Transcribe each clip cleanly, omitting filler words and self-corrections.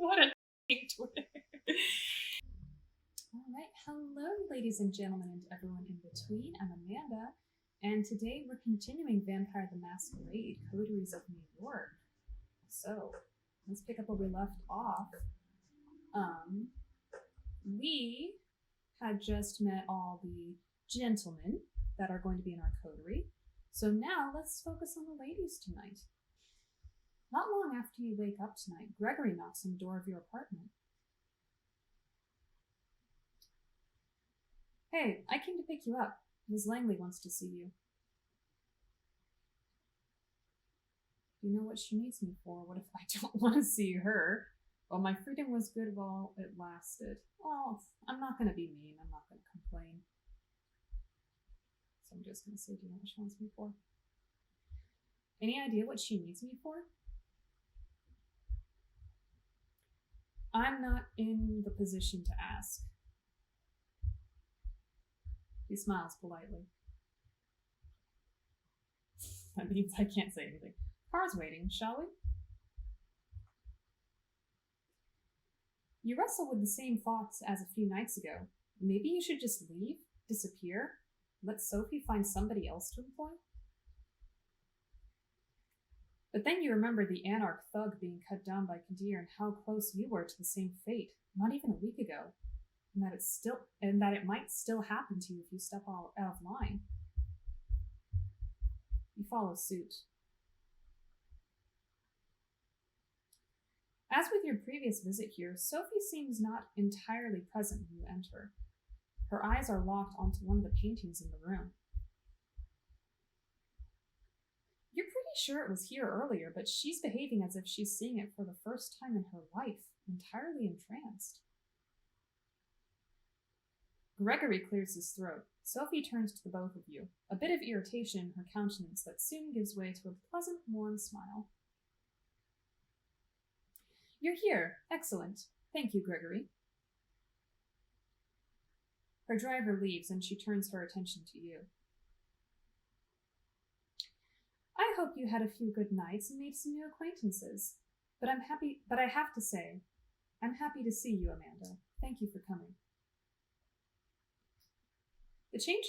What a Twitter. Alright, hello ladies and gentlemen and everyone in between. I'm Amanda, and today we're continuing Vampire the Masquerade, Coteries of New York. So, let's pick up where we left off. We had just met all the gentlemen that are going to be in our coterie. So now let's focus on the ladies tonight. Not long after you wake up tonight, Gregory knocks on the door of your apartment. Hey, I came to pick you up. Ms. Langley wants to see you. You know what she needs me for? What if I don't want to see her? Well, my freedom was good while it lasted. Well, I'm not going to be mean. I'm not going to complain. So I'm just going to say, do you know what she wants me for? Any idea what she needs me for? I'm not in the position to ask. He smiles politely. That means I can't say anything. Car's waiting, shall we? You wrestle with the same thoughts as a few nights ago. Maybe you should just leave, disappear, let Sophie find somebody else to employ? But then you remember the Anarch thug being cut down by Kadir and how close you were to the same fate, not even a week ago, and that it might still happen to you if you step out of line. You follow suit. As with your previous visit here, Sophie seems not entirely present when you enter. Her eyes are locked onto one of the paintings in the room. You're pretty sure it was here earlier, but she's behaving as if she's seeing it for the first time in her life, entirely entranced. Gregory clears his throat. Sophie turns to the both of you, a bit of irritation in her countenance that soon gives way to a pleasant, warm smile. You're here. Excellent. Thank you, Gregory. Her driver leaves and she turns her attention to you. I hope you had a few good nights and made some new acquaintances. But I have to say, I'm happy to see you, Amanda. Thank you for coming. The change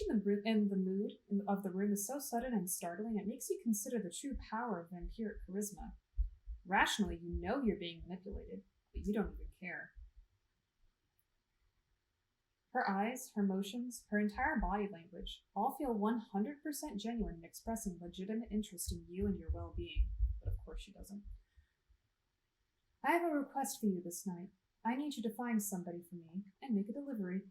in the mood of the room is so sudden and startling, it makes you consider the true power of vampiric charisma. Rationally, you know you're being manipulated, but you don't even care. Her eyes, her motions, her entire body language all feel 100% genuine in expressing legitimate interest in you and your well-being, but of course she doesn't. I have a request for you this night. I need you to find somebody for me and make a delivery.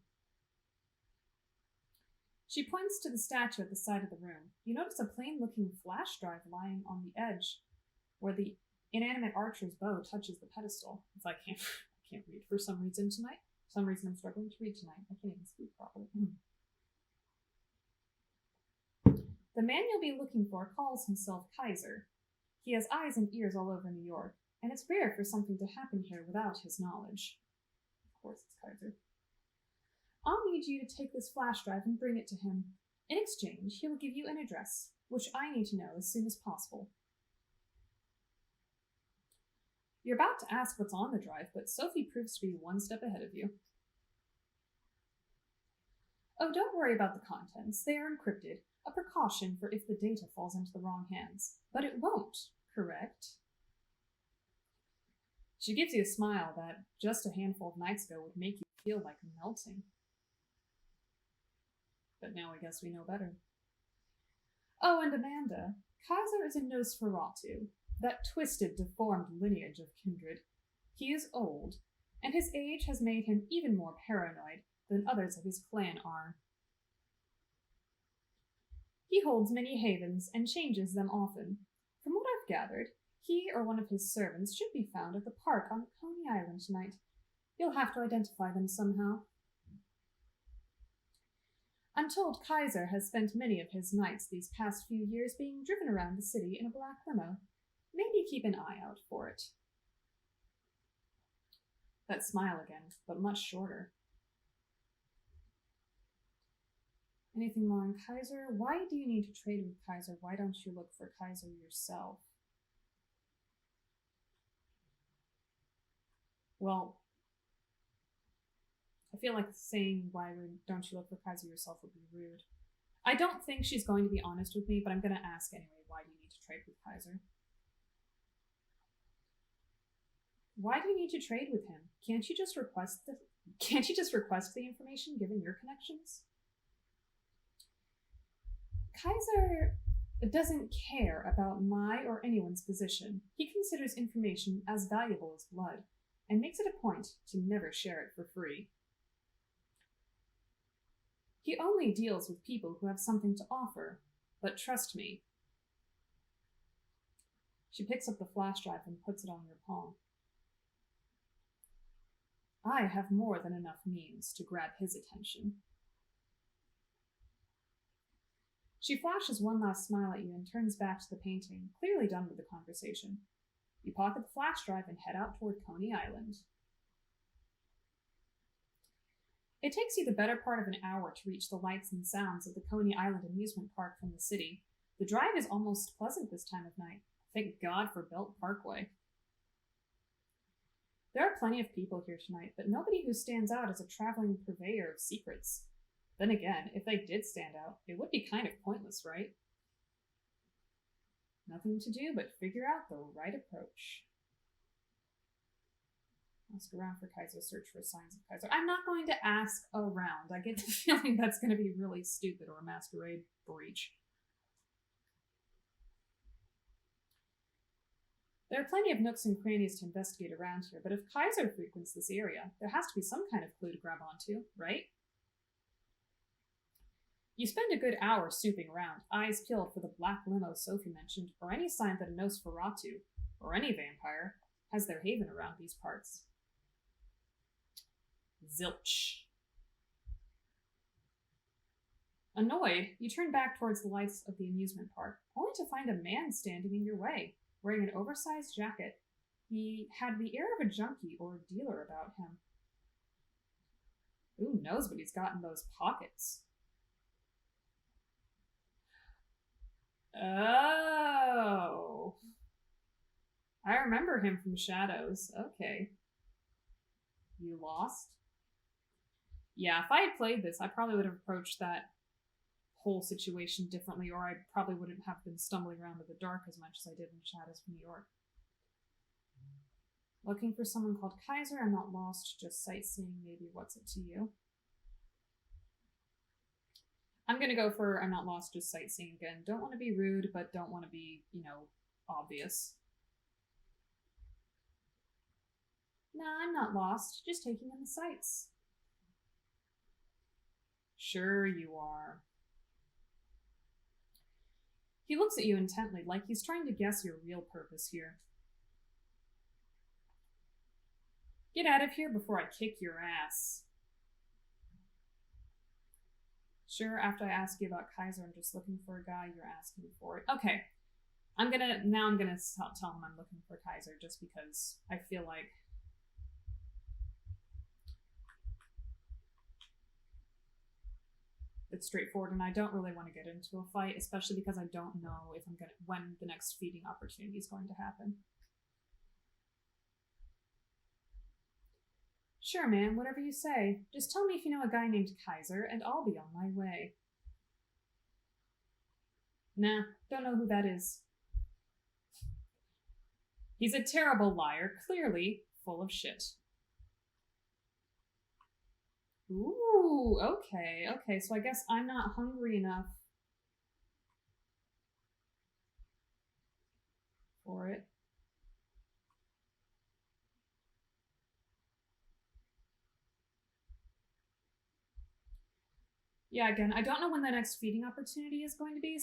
She points to the statue at the side of the room. You notice a plain-looking flash drive lying on the edge, where the inanimate archer's bow touches the pedestal. I can't read for some reason tonight. For some reason I'm struggling to read tonight. I can't even speak properly. The man you'll be looking for calls himself Kaiser. He has eyes and ears all over New York, and it's rare for something to happen here without his knowledge. Of course it's Kaiser. I'll need you to take this flash drive and bring it to him. In exchange, he will give you an address, which I need to know as soon as possible. You're about to ask what's on the drive, but Sophie proves to be one step ahead of you. Oh, don't worry about the contents. They are encrypted, a precaution for if the data falls into the wrong hands. But it won't, correct? She gives you a smile that just a handful of nights ago would make you feel like melting. But now I guess we know better. Oh, and Amanda, Kaiser is a Nosferatu, that twisted, deformed lineage of kindred. He is old, and his age has made him even more paranoid than others of his clan are. He holds many havens and changes them often. From what I've gathered, he or one of his servants should be found at the park on Coney Island tonight. You'll have to identify them somehow. I'm told Kaiser has spent many of his nights these past few years being driven around the city in a black limo. Maybe keep an eye out for it. That smile again, but much shorter. Anything more on Kaiser? Why do you need to trade with Kaiser? Why don't you look for Kaiser yourself? Well, I feel like saying why don't you look for Kaiser yourself would be rude. I don't think she's going to be honest with me, but I'm going to ask anyway, why do you need to trade with Kaiser? Why do you need to trade with him? Can't you just request the information given your connections? Kaiser doesn't care about my or anyone's position. He considers information as valuable as blood, and makes it a point to never share it for free. He only deals with people who have something to offer, but trust me. She picks up the flash drive and puts it on your palm. I have more than enough means to grab his attention. She flashes one last smile at you and turns back to the painting, clearly done with the conversation. You pocket the flash drive and head out toward Coney Island. It takes you the better part of an hour to reach the lights and sounds of the Coney Island amusement park from the city. The drive is almost pleasant this time of night. Thank God for Belt Parkway. There are plenty of people here tonight, but nobody who stands out as a traveling purveyor of secrets. Then again, if they did stand out, it would be kind of pointless, right? Nothing to do but figure out the right approach. Ask around for Kaiser, search for signs of Kaiser. I'm not going to ask around. I get the feeling that's going to be really stupid or a masquerade breach. There are plenty of nooks and crannies to investigate around here, but if Kaiser frequents this area, there has to be some kind of clue to grab onto, right? You spend a good hour snooping around, eyes peeled for the black limo Sophie mentioned, or any sign that a Nosferatu, or any vampire, has their haven around these parts. Zilch. Annoyed, you turn back towards the lights of the amusement park, only to find a man standing in your way, wearing an oversized jacket. He had the air of a junkie or a dealer about him. Who knows what he's got in those pockets? Oh. I remember him from Shadows. Okay. You lost? Yeah, if I had played this, I probably would have approached that whole situation differently, or I probably wouldn't have been stumbling around in the dark as much as I did in Shadows of New York. Looking for someone called Kaiser? I'm not lost, just sightseeing. Maybe what's it to you? I'm gonna go for I'm not lost, just sightseeing again. Don't want to be rude, but don't want to be, obvious. Nah, I'm not lost, just taking in the sights. Sure you are. He looks at you intently, like he's trying to guess your real purpose here. Get out of here before I kick your ass. Sure, after I ask you about Kaiser, I'm just looking for a guy, you're asking for it. Okay. I'm gonna tell him I'm looking for Kaiser just because I feel like it's straightforward, and I don't really want to get into a fight, especially because I don't know if when the next feeding opportunity is going to happen. Sure, man, whatever you say. Just tell me if you know a guy named Kaiser, and I'll be on my way. Nah, don't know who that is. He's a terrible liar, clearly full of shit. Ooh, okay, so I guess I'm not hungry enough for it. Yeah, again, I don't know when the next feeding opportunity is going to be,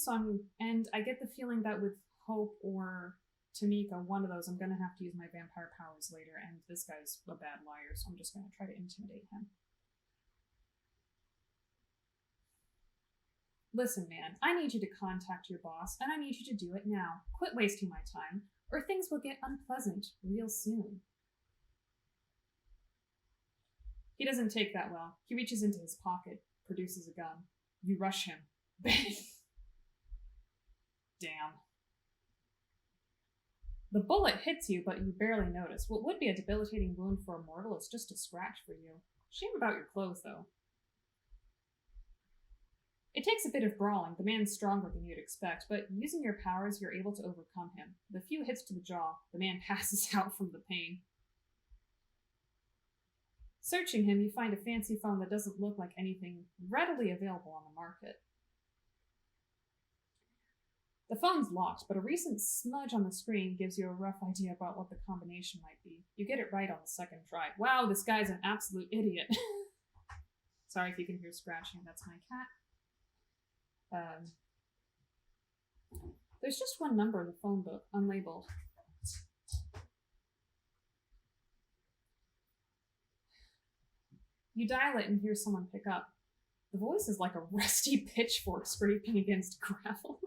and I get the feeling that with Hope or Tamika, one of those, I'm going to have to use my vampire powers later, and this guy's a bad liar, so I'm just going to try to intimidate him. Listen, man, I need you to contact your boss, and I need you to do it now. Quit wasting my time, or things will get unpleasant real soon. He doesn't take that well. He reaches into his pocket, produces a gun. You rush him. Bang! Damn. The bullet hits you, but you barely notice. What would be a debilitating wound for a mortal is just a scratch for you. Shame about your clothes, though. It takes a bit of brawling. The man's stronger than you'd expect, but using your powers, you're able to overcome him. With a few hits to the jaw, the man passes out from the pain. Searching him, you find a fancy phone that doesn't look like anything readily available on the market. The phone's locked, but a recent smudge on the screen gives you a rough idea about what the combination might be. You get it right on the second try. Wow, this guy's an absolute idiot. Sorry if you can hear scratching, that's my cat. There's just one number in the phone book, unlabeled. You dial it and hear someone pick up. The voice is like a rusty pitchfork scraping against gravel.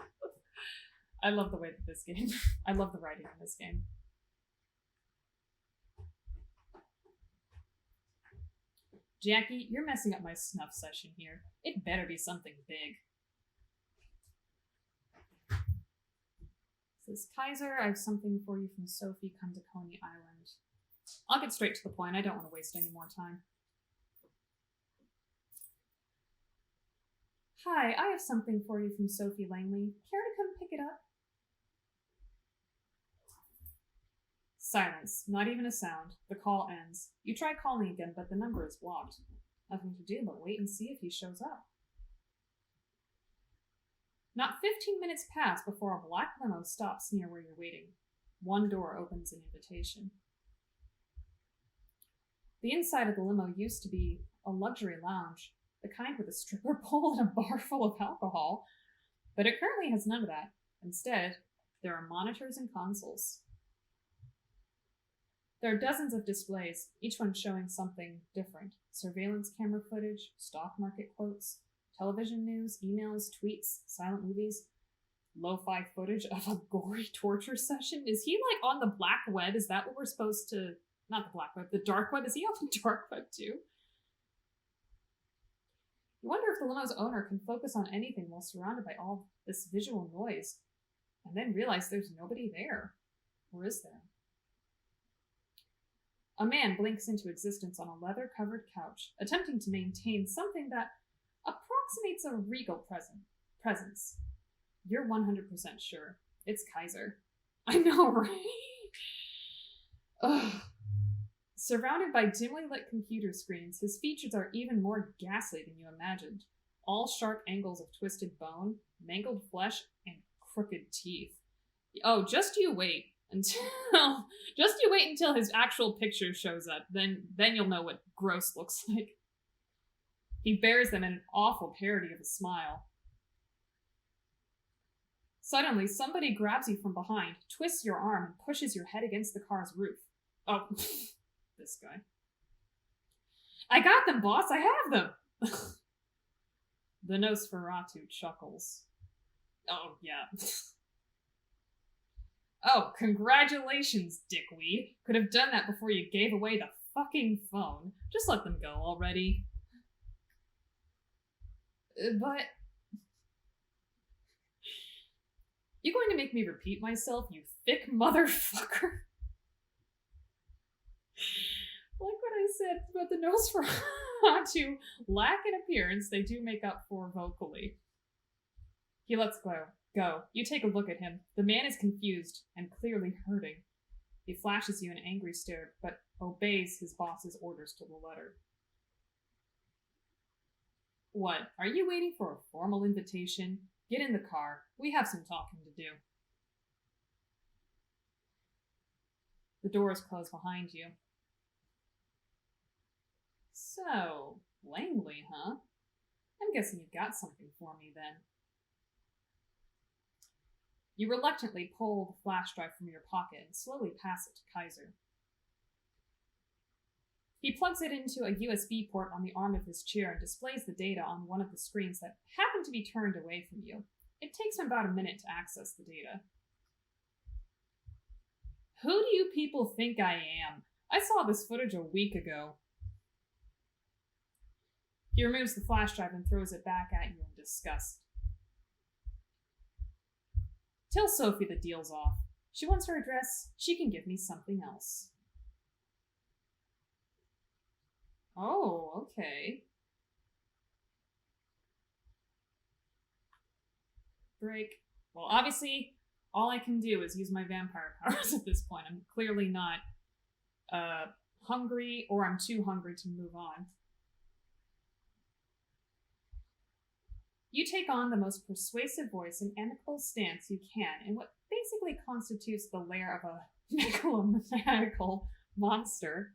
I love the way that this game, I love the writing in this game. Jackie, you're messing up my snuff session here. It better be something big. Says Kaiser, I have something for you from Sophie, come to Coney Island. I'll get straight to the point. I don't want to waste any more time. Hi, I have something for you from Sophie Langley. Care to come pick it up? Silence. Not even a sound. The call ends. You try calling again, but the number is blocked. Nothing to do but wait and see if he shows up. Not 15 minutes pass before a black limo stops near where you're waiting. One door opens an invitation. The inside of the limo used to be a luxury lounge, the kind with a stripper pole and a bar full of alcohol, but it currently has none of that. Instead, there are monitors and consoles. There are dozens of displays, each one showing something different. Surveillance camera footage, stock market quotes, television news, emails, tweets, silent movies, lo-fi footage of a gory torture session. Is he like on the black web? Is that what we're supposed to... Not the black web, the dark web? Is he on the dark web too? You wonder if the limo's owner can focus on anything while surrounded by all this visual noise, and then realize there's nobody there. Or is there? A man blinks into existence on a leather-covered couch, attempting to maintain something that approximates a regal presence. You're 100% sure. It's Kaiser. I know, right? Ugh. Surrounded by dimly lit computer screens, his features are even more ghastly than you imagined. All sharp angles of twisted bone, mangled flesh, and crooked teeth. Oh, just you wait until his actual picture shows up. Then you'll know what gross looks like. He bears them in an awful parody of a smile. Suddenly, somebody grabs you from behind, twists your arm, and pushes your head against the car's roof. Oh, this guy. I got them, boss! I have them! The Nosferatu chuckles. Oh, yeah. Oh, congratulations, dickweed. Could have done that before you gave away the fucking phone. Just let them go already. But... You going to make me repeat myself, you thick motherfucker? Like what I said about the Nosferatu lack in appearance, they do make up for vocally. He lets go. You take a look at him. The man is confused and clearly hurting. He flashes you an angry stare, but obeys his boss's orders to the letter. What? Are you waiting for a formal invitation? Get in the car. We have some talking to do. The doors close behind you. So, Langley, huh? I'm guessing you've got something for me then. You reluctantly pull the flash drive from your pocket and slowly pass it to Kaiser. He plugs it into a USB port on the arm of his chair and displays the data on one of the screens that happen to be turned away from you. It takes him about a minute to access the data. Who do you people think I am? I saw this footage a week ago. He removes the flash drive and throws it back at you in disgust. Tell Sophie the deal's off. She wants her address. She can give me something else. Oh, okay. Break. Well, obviously, all I can do is use my vampire powers at this point. I'm clearly not hungry, or I'm too hungry to move on. You take on the most persuasive voice and amicable stance you can in what basically constitutes the lair of a megalomaniacal monster.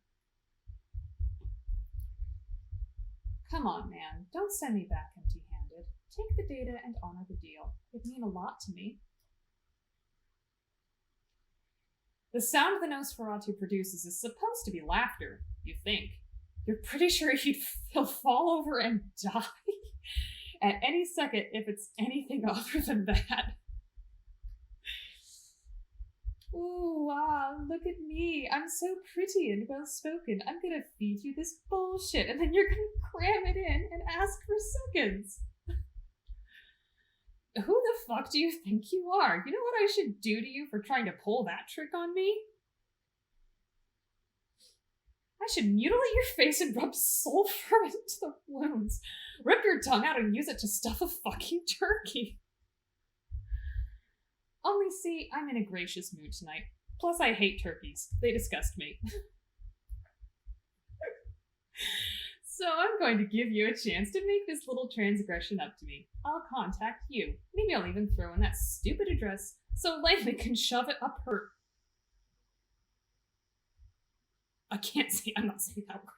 Come on, man. Don't send me back empty-handed. Take the data and honor the deal. It'd mean a lot to me. The sound the Nosferatu produces is supposed to be laughter, you think. You're pretty sure he'll fall over and die at any second if it's anything other than that. Ooh, wow, look at me. I'm so pretty and well-spoken. I'm gonna feed you this bullshit, and then you're gonna cram it in and ask for seconds. Who the fuck do you think you are? You know what I should do to you for trying to pull that trick on me? I should mutilate your face and rub sulfur into the wounds. Rip your tongue out and use it to stuff a fucking turkey. Only see, I'm in a gracious mood tonight. Plus, I hate turkeys. They disgust me. So I'm going to give you a chance to make this little transgression up to me. I'll contact you. Maybe I'll even throw in that stupid address so Langley can shove it up her... I'm not saying that word.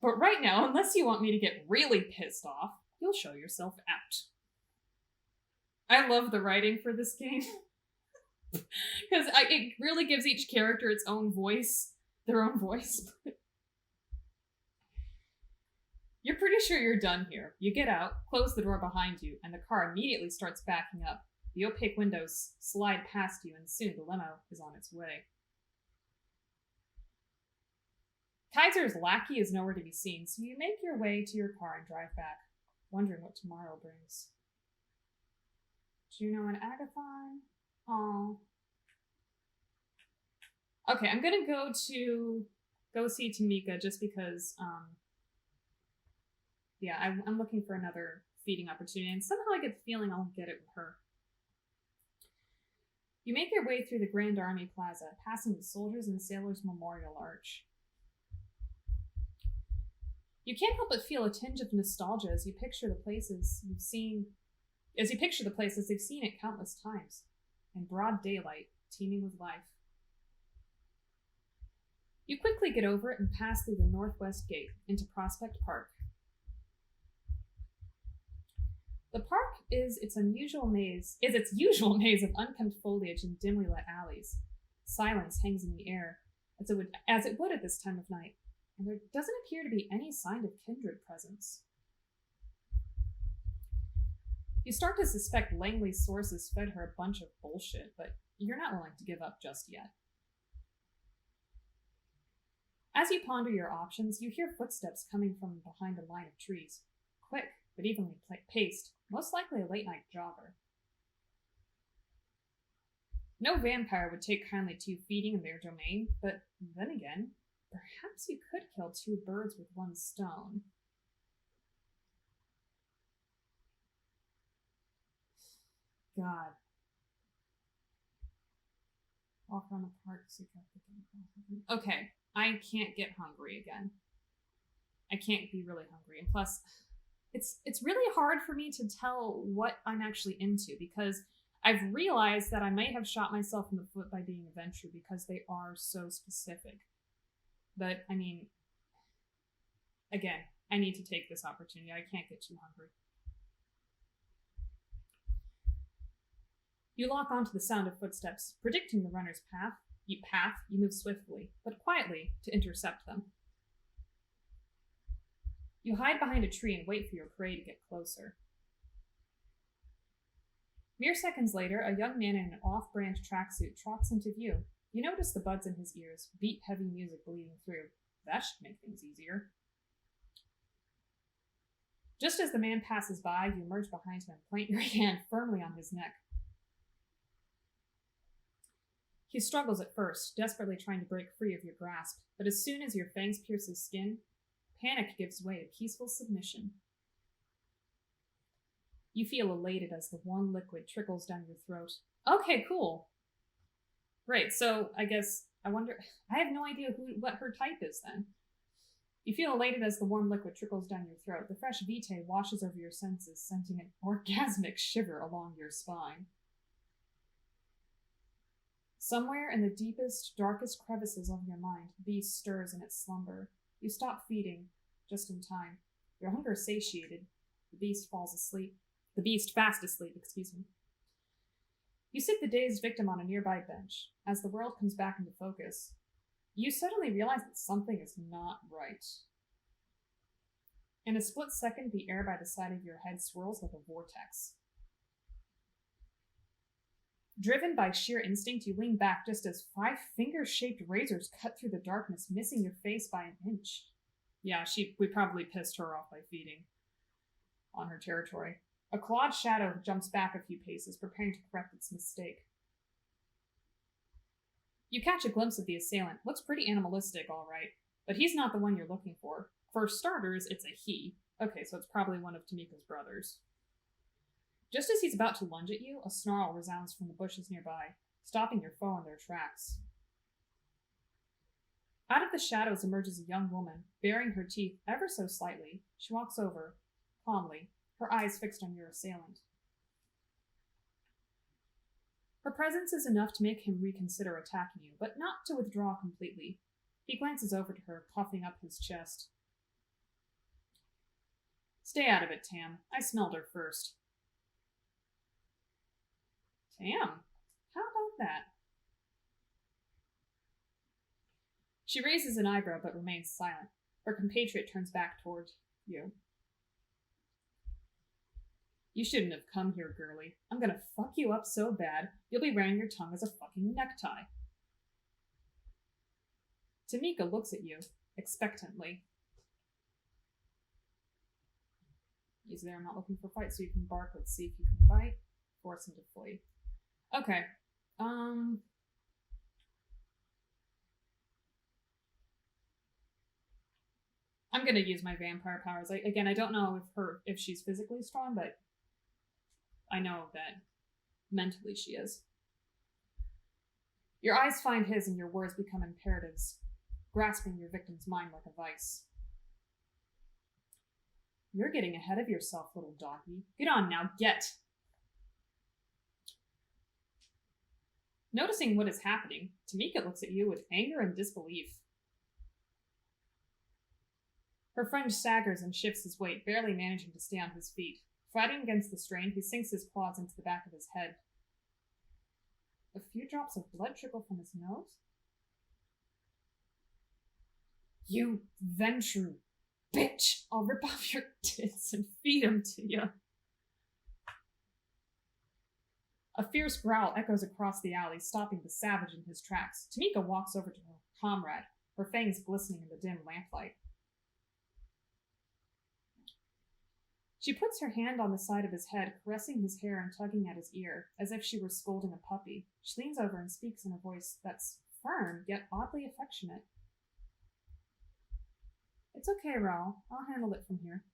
But right now, unless you want me to get really pissed off, you'll show yourself out. I love the writing for this game. Because it really gives each character its own voice. Their own voice. You're pretty sure you're done here. You get out, close the door behind you, and the car immediately starts backing up. The opaque windows slide past you, and soon the limo is on its way. Kaiser's lackey is nowhere to be seen, so you make your way to your car and drive back, wondering what tomorrow brings. Juno and Agathon? Aww. Okay, I'm gonna go see Tamika just because, yeah, I'm looking for another feeding opportunity, and somehow I get the feeling I'll get it with her. You make your way through the Grand Army Plaza, passing the Soldiers and Sailors Memorial Arch. You can't help but feel a tinge of nostalgia as you picture the places they've seen it countless times, in broad daylight, teeming with life. You quickly get over it and pass through the northwest gate into Prospect Park. The park is its usual maze of unkempt foliage and dimly lit alleys. Silence hangs in the air, as it would at this time of night, and there doesn't appear to be any sign of kindred presence. You start to suspect Langley's sources fed her a bunch of bullshit, but you're not willing to give up just yet. As you ponder your options, you hear footsteps coming from behind a line of trees. Quick, but evenly paced, most likely a late-night jogger. No vampire would take kindly to feeding in their domain, but then again, perhaps you could kill two birds with one stone. God. Walk around the park, seek out the... Okay, I can't get hungry again. I can't be really hungry, and plus, it's really hard for me to tell what I'm actually into, because I've realized that I might have shot myself in the foot by being a venture because they are so specific. But, I mean, again, I need to take this opportunity. I can't get too hungry. You lock onto the sound of footsteps, predicting the runner's path. You move swiftly, but quietly, to intercept them. You hide behind a tree and wait for your prey to get closer. Mere seconds later, a young man in an off-brand tracksuit trots into view. You notice the buds in his ears, beat-heavy music bleeding through. That should make things easier. Just as the man passes by, you emerge behind him and plant your hand firmly on his neck. He struggles at first, desperately trying to break free of your grasp, but as soon as your fangs pierce his skin, panic gives way to peaceful submission. You feel elated as the warm liquid trickles down your throat. Okay, cool. Right, so I have no idea what her type is then. You feel elated as the warm liquid trickles down your throat. The fresh vitae washes over your senses, sending an orgasmic shiver along your spine. Somewhere in the deepest, darkest crevices of your mind, the beast stirs in its slumber. You stop feeding, just in time. Your hunger satiated. The beast falls asleep. The beast fast asleep, excuse me. You sit the dazed victim on a nearby bench. As the world comes back into focus, you suddenly realize that something is not right. In a split second, the air by the side of your head swirls like a vortex. Driven by sheer instinct, you lean back just as 5 finger-shaped razors cut through the darkness, missing your face by an inch. Yeah, we probably pissed her off by feeding on her territory. A clawed shadow jumps back a few paces, preparing to correct its mistake. You catch a glimpse of the assailant. Looks pretty animalistic, all right, but he's not the one you're looking for. For starters, it's a he. Okay, so it's probably one of Tamika's brothers. Just as he's about to lunge at you, a snarl resounds from the bushes nearby, stopping your foe in their tracks. Out of the shadows emerges a young woman, baring her teeth ever so slightly. She walks over, calmly, her eyes fixed on your assailant. Her presence is enough to make him reconsider attacking you, but not to withdraw completely. He glances over to her, puffing up his chest. Stay out of it, Tam. I smelled her first. Tam? How about that? She raises an eyebrow but remains silent. Her compatriot turns back toward you. You shouldn't have come here, girlie. I'm gonna fuck you up so bad, you'll be wearing your tongue as a fucking necktie. Tamika looks at you, expectantly. He's there, I'm not looking for fight, so you can bark. Let's see if you can bite. Force him to flee. Okay. I'm gonna use my vampire powers. I don't know if she's physically strong, but I know that mentally she is. Your eyes find his and your words become imperatives, grasping your victim's mind like a vice. You're getting ahead of yourself, little doggy. Get on now, get! Noticing what is happening, Tamika looks at you with anger and disbelief. Her friend staggers and shifts his weight, barely managing to stay on his feet. Fighting against the strain, he sinks his claws into the back of his head. A few drops of blood trickle from his nose. You Ventru bitch! I'll rip off your tits and feed them to you. A fierce growl echoes across the alley, stopping the savage in his tracks. Tamika walks over to her comrade, her fangs glistening in the dim lamplight. She puts her hand on the side of his head, caressing his hair and tugging at his ear, as if she were scolding a puppy. She leans over and speaks in a voice that's firm, yet oddly affectionate. It's okay, Raul. I'll handle it from here.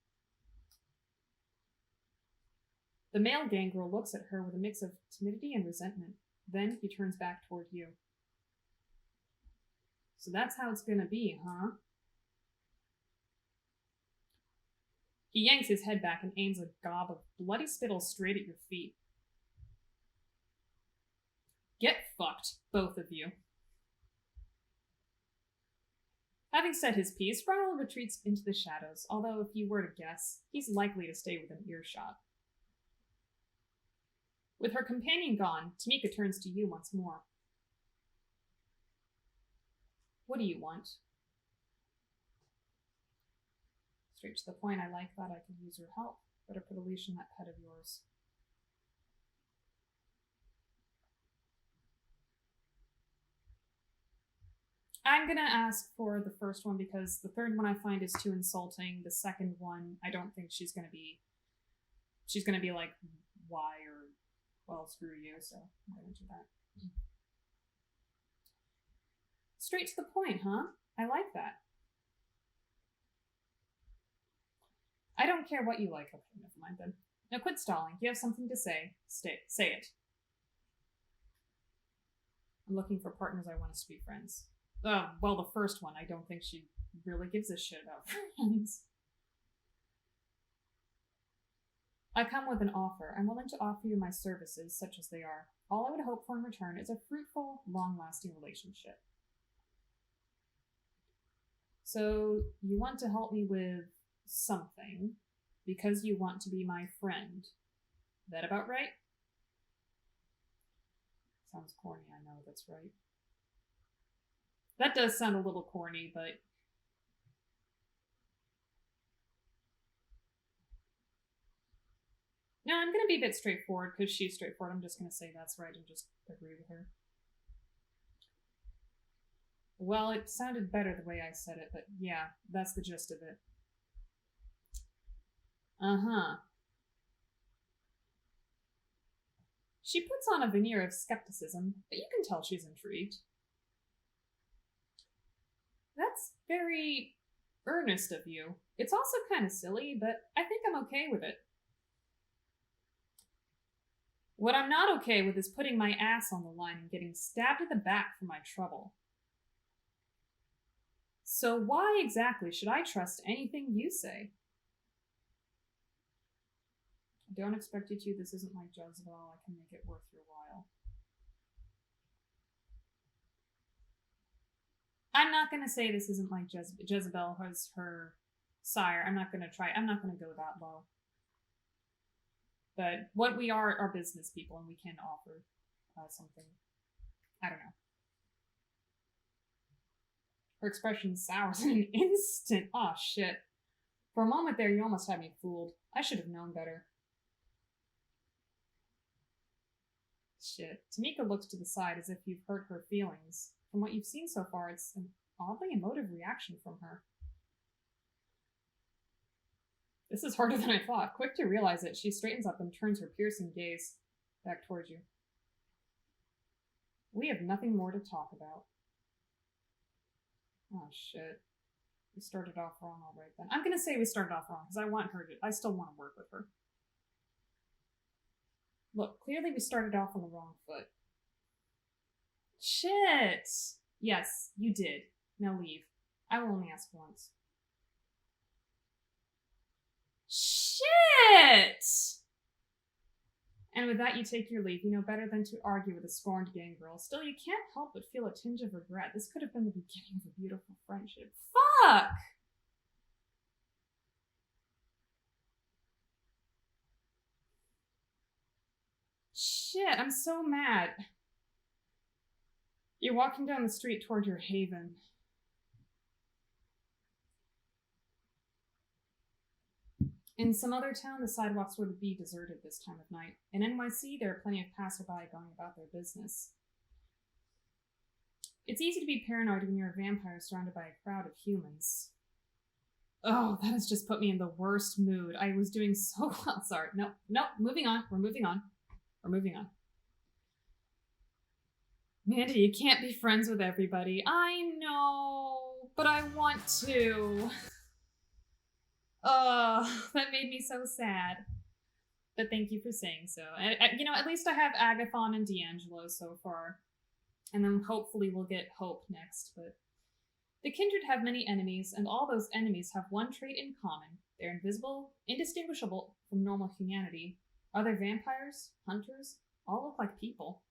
The male gangrel looks at her with a mix of timidity and resentment. Then he turns back toward you. So that's how it's gonna be, huh? He yanks his head back and aims a gob of bloody spittle straight at your feet. Get fucked, both of you. Having said his piece, Raul retreats into the shadows, although if you were to guess, he's likely to stay within earshot. With her companion gone, Tamika turns to you once more. What do you want? Straight to the point, I like that. I can use your help. Better put a leash on that pet of yours. I'm gonna ask for the first one because the third one I find is too insulting. The second one, I don't think she's gonna be like, why, or, well, screw you, so I'm gonna do that. Straight to the point, huh? I like that. I don't care what you like. Okay, never mind then. Now quit stalling. You have something to say. Say it. I'm looking for partners I want us to be friends. Well, the first one, I don't think she really gives a shit about friends. I come with an offer. I'm willing to offer you my services, such as they are. All I would hope for in return is a fruitful, long-lasting relationship. So, you want to help me with something because you want to be my friend. That about right? Sounds corny, I know, that's right. That does sound a little corny, but... No, I'm gonna be a bit straightforward, because she's straightforward. I'm just gonna say that's right and just agree with her. Well, it sounded better the way I said it, but yeah, that's the gist of it. Uh-huh. She puts on a veneer of skepticism, but you can tell she's intrigued. That's very earnest of you. It's also kind of silly, but I think I'm okay with it. What I'm not okay with is putting my ass on the line and getting stabbed in the back for my trouble. So why exactly should I trust anything you say? I don't expect you to. This isn't like Jezebel. I can make it worth your while. I'm not going to say this isn't like Jezebel has her sire. I'm not going to go that low. But what we are business people, and we can offer something. I don't know. Her expression sours in an instant. Oh, shit. For a moment there, you almost had me fooled. I should have known better. Shit. Tamika looks to the side as if you've hurt her feelings. From what you've seen so far, it's an oddly emotive reaction from her. This is harder than I thought. Quick to realize it, she straightens up and turns her piercing gaze back towards you. We have nothing more to talk about. Oh, shit. We started off wrong all right then. I'm gonna say we started off wrong, because I still want to work with her. Look, clearly we started off on the wrong foot. Shit! Yes, you did. Now leave. I will only ask once. Shit! And with that, you take your leave. You know better than to argue with a scorned gang girl. Still, you can't help but feel a tinge of regret. This could have been the beginning of a beautiful friendship. Fuck! Shit, I'm so mad. You're walking down the street toward your haven. In some other town, the sidewalks would be deserted this time of night. In NYC, there are plenty of passerby going about their business. It's easy to be paranoid when you're a vampire surrounded by a crowd of humans. Oh, that has just put me in the worst mood. I was doing so well. Sorry. No, moving on. We're moving on. Mandy, you can't be friends with everybody. I know, but I want to. Oh, that made me so sad. But thank you for saying so. And, you know, at least I have Agathon and D'Angelo so far. And then hopefully we'll get Hope next. But the Kindred have many enemies, and all those enemies have one trait in common. They're invisible, indistinguishable from normal humanity. Are they vampires? Hunters? All look like people.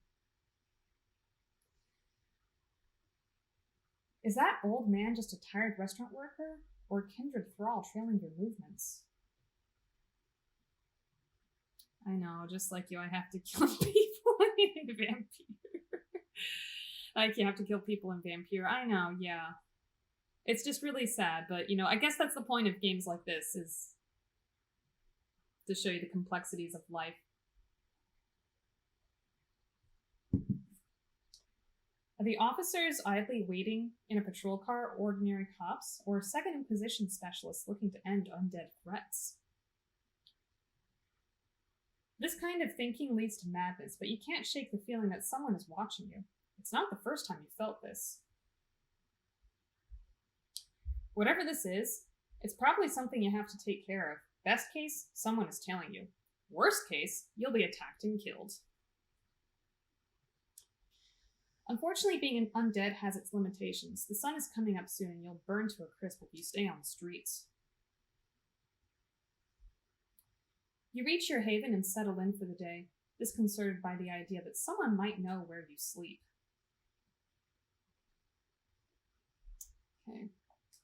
Is that old man just a tired restaurant worker? Or Kindred thrall trailing your movements? I know, just like you, I have to kill people in Vampire. Like, you have to kill people in Vampire. I know, yeah. It's just really sad, but, you know, I guess that's the point of games like this, is to show you the complexities of life. Are the officers idly waiting in a patrol car ordinary cops, or second in position specialists looking to end undead threats? This kind of thinking leads to madness, but you can't shake the feeling that someone is watching you. It's not the first time you felt this. Whatever this is, it's probably something you have to take care of. Best case, someone is tailing you. Worst case, you'll be attacked and killed. Unfortunately, being an undead has its limitations. The sun is coming up soon and you'll burn to a crisp if you stay on the streets. You reach your haven and settle in for the day, disconcerted by the idea that someone might know where you sleep. Okay,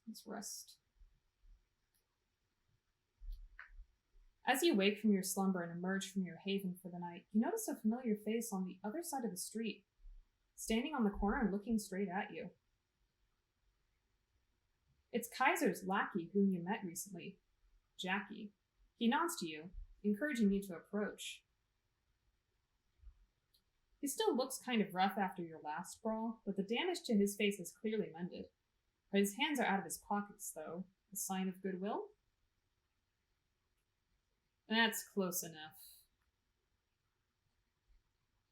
let's rest. As you wake from your slumber and emerge from your haven for the night, you notice a familiar face on the other side of the street, standing on the corner and looking straight at you. It's Kaiser's lackey whom you met recently, Jackie. He nods to you, encouraging you to approach. He still looks kind of rough after your last brawl, but the damage to his face is clearly mended. His hands are out of his pockets, though, a sign of goodwill? That's close enough.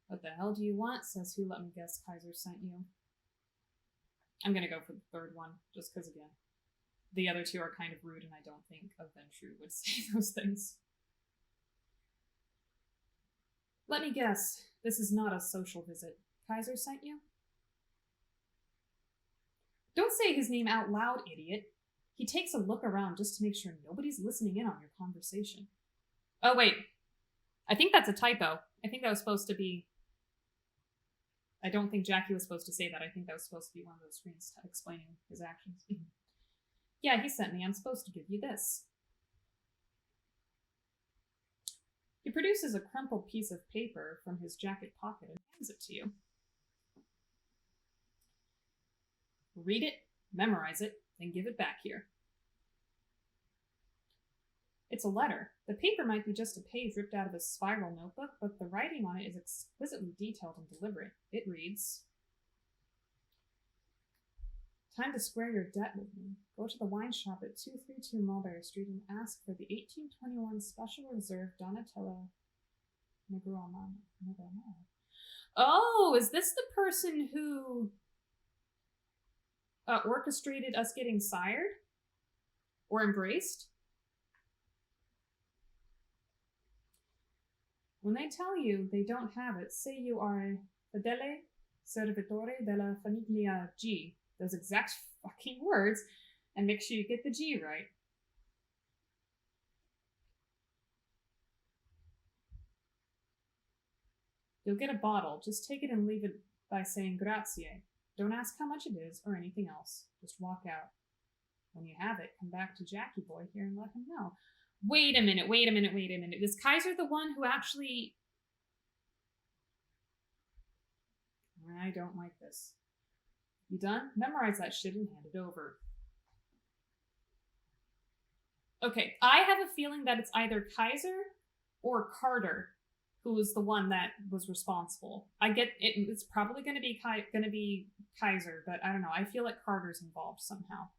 What the hell do you want? Says who, let me guess, Kaiser sent you. I'm gonna go for the third one, just because, again, the other two are kind of rude, and I don't think a Ventru would say those things. Let me guess, this is not a social visit. Kaiser sent you? Don't say his name out loud, idiot. He takes a look around just to make sure nobody's listening in on your conversation. Oh, wait. I think that's a typo. I think that was supposed to be... I don't think Jackie was supposed to say that. I think that was supposed to be one of those screens explaining his actions. Yeah, he sent me. I'm supposed to give you this. He produces a crumpled piece of paper from his jacket pocket and hands it to you. Read it, memorize it, then give it back here. It's a letter. The paper might be just a page ripped out of a spiral notebook, but the writing on it is exquisitely detailed and deliberate. It reads, "Time to square your debt with me. Go to the wine shop at 232 Mulberry Street and ask for the 1821 Special Reserve Donatello Negruamano." Oh, is this the person who orchestrated us getting sired? Or embraced? When they tell you they don't have it, say you are fedele servitore della famiglia G. Those exact fucking words, and make sure you get the G right. You'll get a bottle. Just take it and leave it by saying grazie. Don't ask how much it is or anything else. Just walk out. When you have it, come back to Jackie Boy here and let him know. Wait a minute. Is Kaiser the one who actually... I don't like this. You done? Memorize that shit and hand it over. Okay, I have a feeling that it's either Kaiser or Carter who was the one that was responsible. I get it. It's probably going to be Kaiser, but I don't know. I feel like Carter's involved somehow.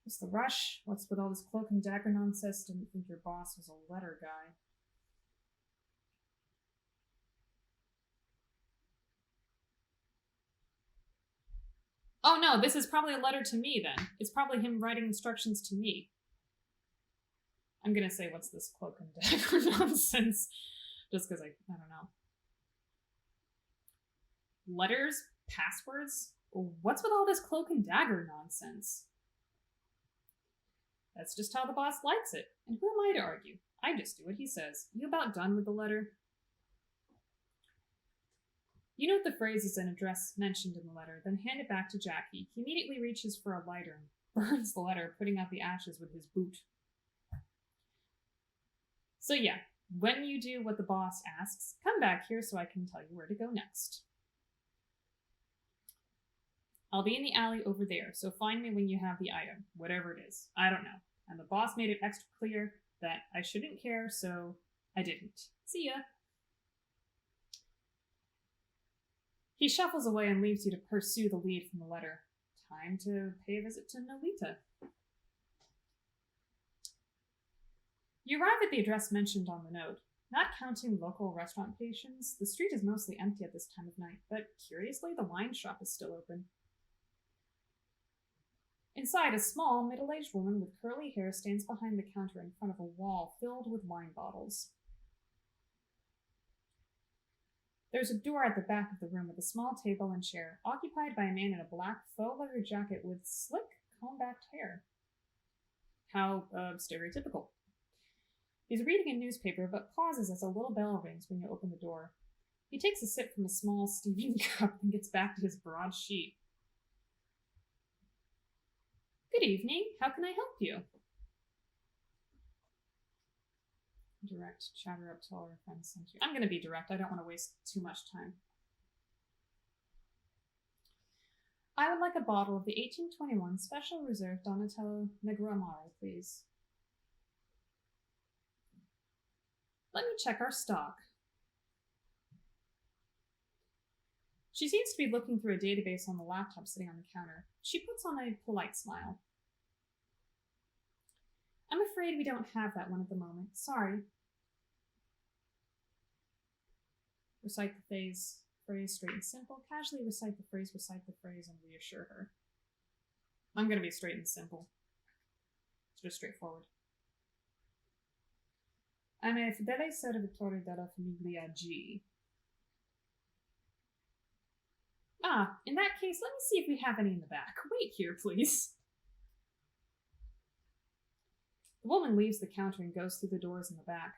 What's the rush? What's with all this cloak and dagger nonsense? Didn't think your boss was a letter guy. Oh no, this is probably a letter to me then. It's probably him writing instructions to me. I'm gonna say, what's this cloak and dagger nonsense? Just because I don't know. Letters? Passwords? What's with all this cloak and dagger nonsense? That's just how the boss likes it. And who am I to argue? I just do what he says. You about done with the letter? You note the phrases and address mentioned in the letter, then hand it back to Jackie. He immediately reaches for a lighter and burns the letter, putting out the ashes with his boot. So yeah, when you do what the boss asks, come back here so I can tell you where to go next. I'll be in the alley over there, so find me when you have the item, whatever it is. I don't know. And the boss made it extra clear that I shouldn't care, so I didn't. See ya. He shuffles away and leaves you to pursue the lead from the letter. Time to pay a visit to Nolita. You arrive at the address mentioned on the note. Not counting local restaurant patrons, the street is mostly empty at this time of night, but curiously, the wine shop is still open. Inside, a small, middle-aged woman with curly hair stands behind the counter in front of a wall filled with wine bottles. There's a door at the back of the room with a small table and chair, occupied by a man in a black faux leather jacket with slick, comb-backed hair. How, stereotypical. He's reading a newspaper, but pauses as a little bell rings when you open the door. He takes a sip from a small steaming cup and gets back to his broad sheet. Good evening. How can I help you? Direct, chatter up till our friends sent you. I'm going to be direct. I don't want to waste too much time. I would like a bottle of the 1821 Special Reserve Donatello Negro Amaro, please. Let me check our stock. She seems to be looking through a database on the laptop sitting on the counter. She puts on a polite smile. I'm afraid we don't have that one at the moment. Sorry. Recite the phrase straight and simple. Casually recite the phrase, and reassure her. I'm going to be straight and simple. It's just straightforward. I'm a fedele servitore della famiglia G. Ah, in that case, let me see if we have any in the back. Wait here, please. The woman leaves the counter and goes through the doors in the back.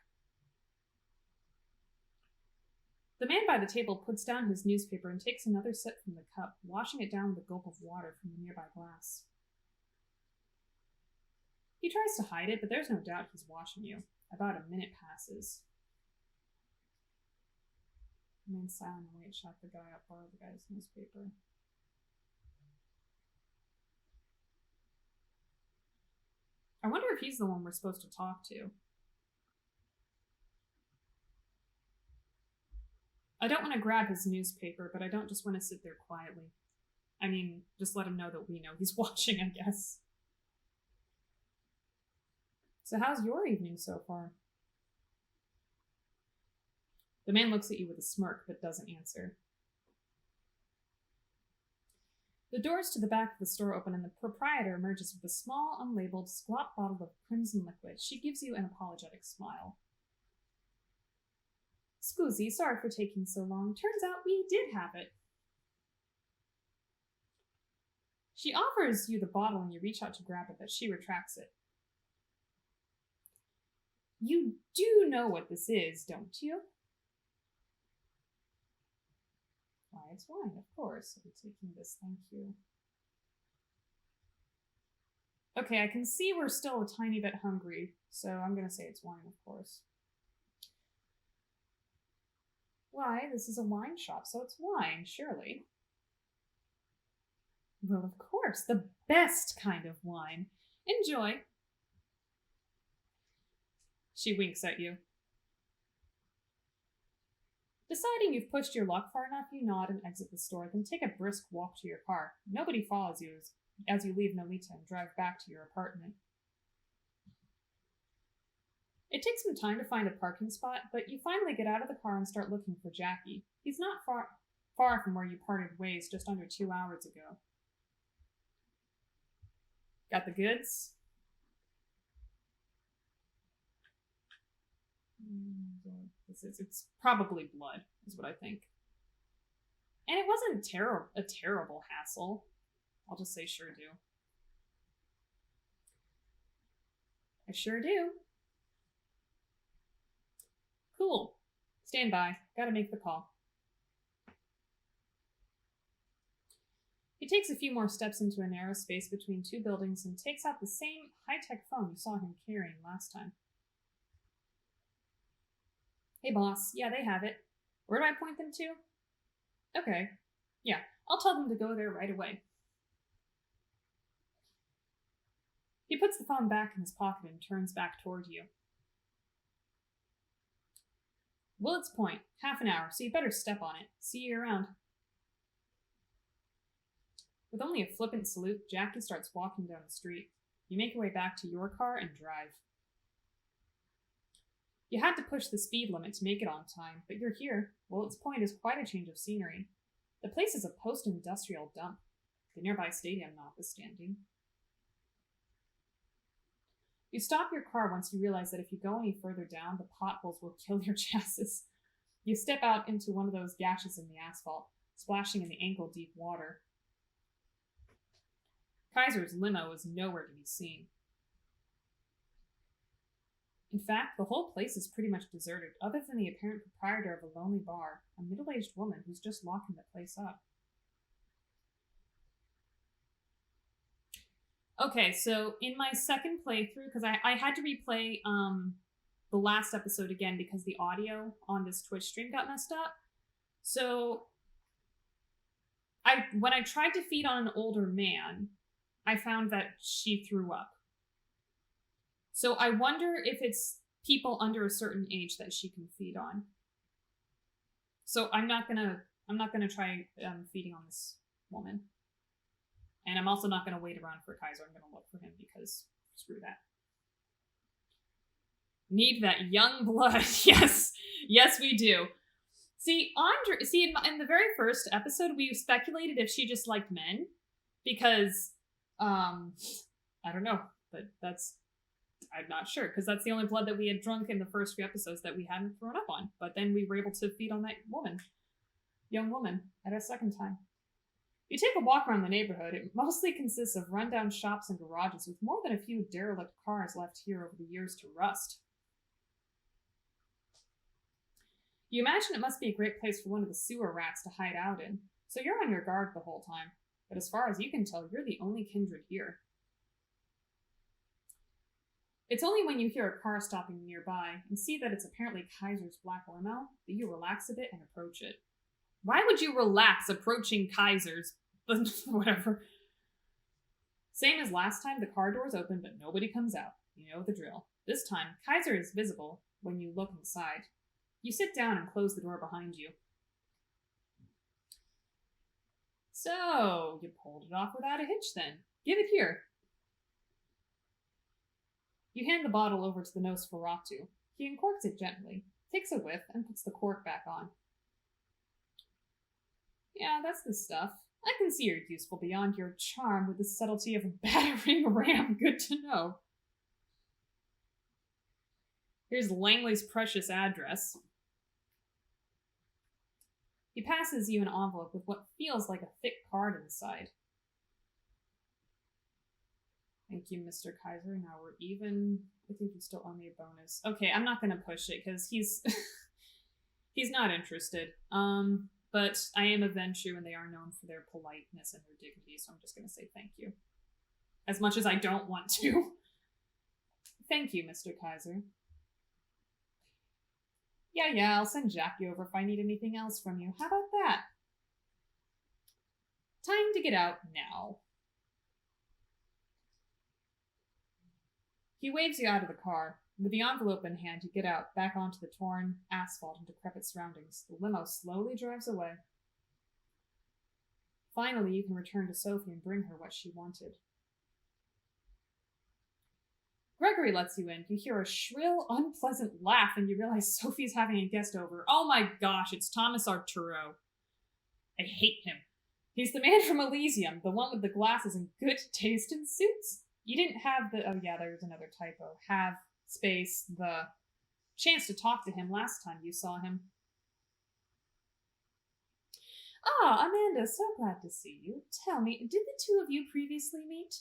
The man by the table puts down his newspaper and takes another sip from the cup, washing it down with a gulp of water from the nearby glass. He tries to hide it, but there's no doubt he's watching you. About a minute passes. The man silently shut the guy up, borrowed the guy's newspaper. I wonder if he's the one we're supposed to talk to. I don't want to grab his newspaper, but I don't just want to sit there quietly. I mean, just let him know that we know he's watching, I guess. So how's your evening so far? The man looks at you with a smirk, but doesn't answer. The doors to the back of the store open and the proprietor emerges with a small, unlabeled, squat bottle of crimson liquid. She gives you an apologetic smile. Scusi, sorry for taking so long. Turns out we did have it. She offers you the bottle and you reach out to grab it, but she retracts it. You do know what this is, don't you? Why, it's wine, of course. I'll be taking this, thank you. Okay, I can see we're still a tiny bit hungry, so I'm going to say it's wine, of course. Why, this is a wine shop, so it's wine, surely. Well, of course, the best kind of wine. Enjoy. She winks at you. Deciding you've pushed your luck far enough, you nod and exit the store, then take a brisk walk to your car. Nobody follows you as you leave Nolita and drive back to your apartment. It takes some time to find a parking spot, but you finally get out of the car and start looking for Jackie. He's not far from where you parted ways just under 2 hours ago. Got the goods? It's probably blood, is what I think. And it wasn't a terrible hassle. I'll just say sure do. I sure do. Cool. Stand by. Gotta make the call. He takes a few more steps into a narrow space between two buildings and takes out the same high-tech phone you saw him carrying last time. Hey boss, yeah, they have it. Where do I point them to? Okay. Yeah, I'll tell them to go there right away. He puts the phone back in his pocket and turns back toward you. Willets Point, half an hour, so you better step on it. See you around. With only a flippant salute, Jackie starts walking down the street. You make your way back to your car and drive. You had to push the speed limit to make it on time, but you're here. Willets Point is quite a change of scenery. The place is a post-industrial dump, the nearby stadium notwithstanding. You stop your car once you realize that if you go any further down, the potholes will kill your chassis. You step out into one of those gashes in the asphalt, splashing in the ankle-deep water. Kaiser's limo is nowhere to be seen. In fact, the whole place is pretty much deserted, other than the apparent proprietor of a lonely bar, a middle-aged woman who's just locking the place up. Okay, so in my second playthrough, because I had to replay the last episode again because the audio on this Twitch stream got messed up. So when I tried to feed on an older man, I found that she threw up. So I wonder if it's people under a certain age that she can feed on. So I'm not gonna try feeding on this woman. And I'm also not going to wait around for Kaiser. I'm going to look for him because screw that. Need that young blood. Yes. Yes, we do. See, in the very first episode, we speculated if she just liked men. Because, I don't know. But I'm not sure. Because that's the only blood that we had drunk in the first few episodes that we hadn't thrown up on. But then we were able to feed on that young woman, at a second time. You take a walk around the neighborhood. It mostly consists of rundown shops and garages with more than a few derelict cars left here over the years to rust. You imagine it must be a great place for one of the sewer rats to hide out in, so you're on your guard the whole time. But as far as you can tell, you're the only kindred here. It's only when you hear a car stopping nearby and see that it's apparently Kaiser's black limo that you relax a bit and approach it. Why would you relax approaching Kaiser's? Whatever. Same as last time, the car doors open, but nobody comes out. You know the drill. This time, Kaiser is visible when you look inside. You sit down and close the door behind you. So, you pulled it off without a hitch then. Give it here. You hand the bottle over to the Nosferatu. He uncorks it gently, takes a whiff, and puts the cork back on. Yeah, that's the stuff. I can see you're useful beyond your charm with the subtlety of a battering ram. Good to know. Here's Langley's precious address. He passes you an envelope with what feels like a thick card inside. Thank you, Mr. Kaiser. Now we're even. I think you still owe me a bonus. Okay, I'm not going to push it because he's not interested. But I am a Ventrue, and they are known for their politeness and their dignity, so I'm just going to say thank you. As much as I don't want to. Thank you, Mr. Kaiser. Yeah, I'll send Jackie over if I need anything else from you. How about that? Time to get out now. He waves you out of the car. With the envelope in hand, you get out, back onto the torn asphalt and decrepit surroundings. The limo slowly drives away. Finally, you can return to Sophie and bring her what she wanted. Gregory lets you in. You hear a shrill, unpleasant laugh, and you realize Sophie's having a guest over. Oh my gosh, it's Thomas Arturo. I hate him. He's the man from Elysium, the one with the glasses and good taste in suits. You didn't have the... Oh yeah, there's another typo. Have... space, the chance to talk to him last time you saw him. Ah, Amanda, so glad to see you. Tell me, did the two of you previously meet?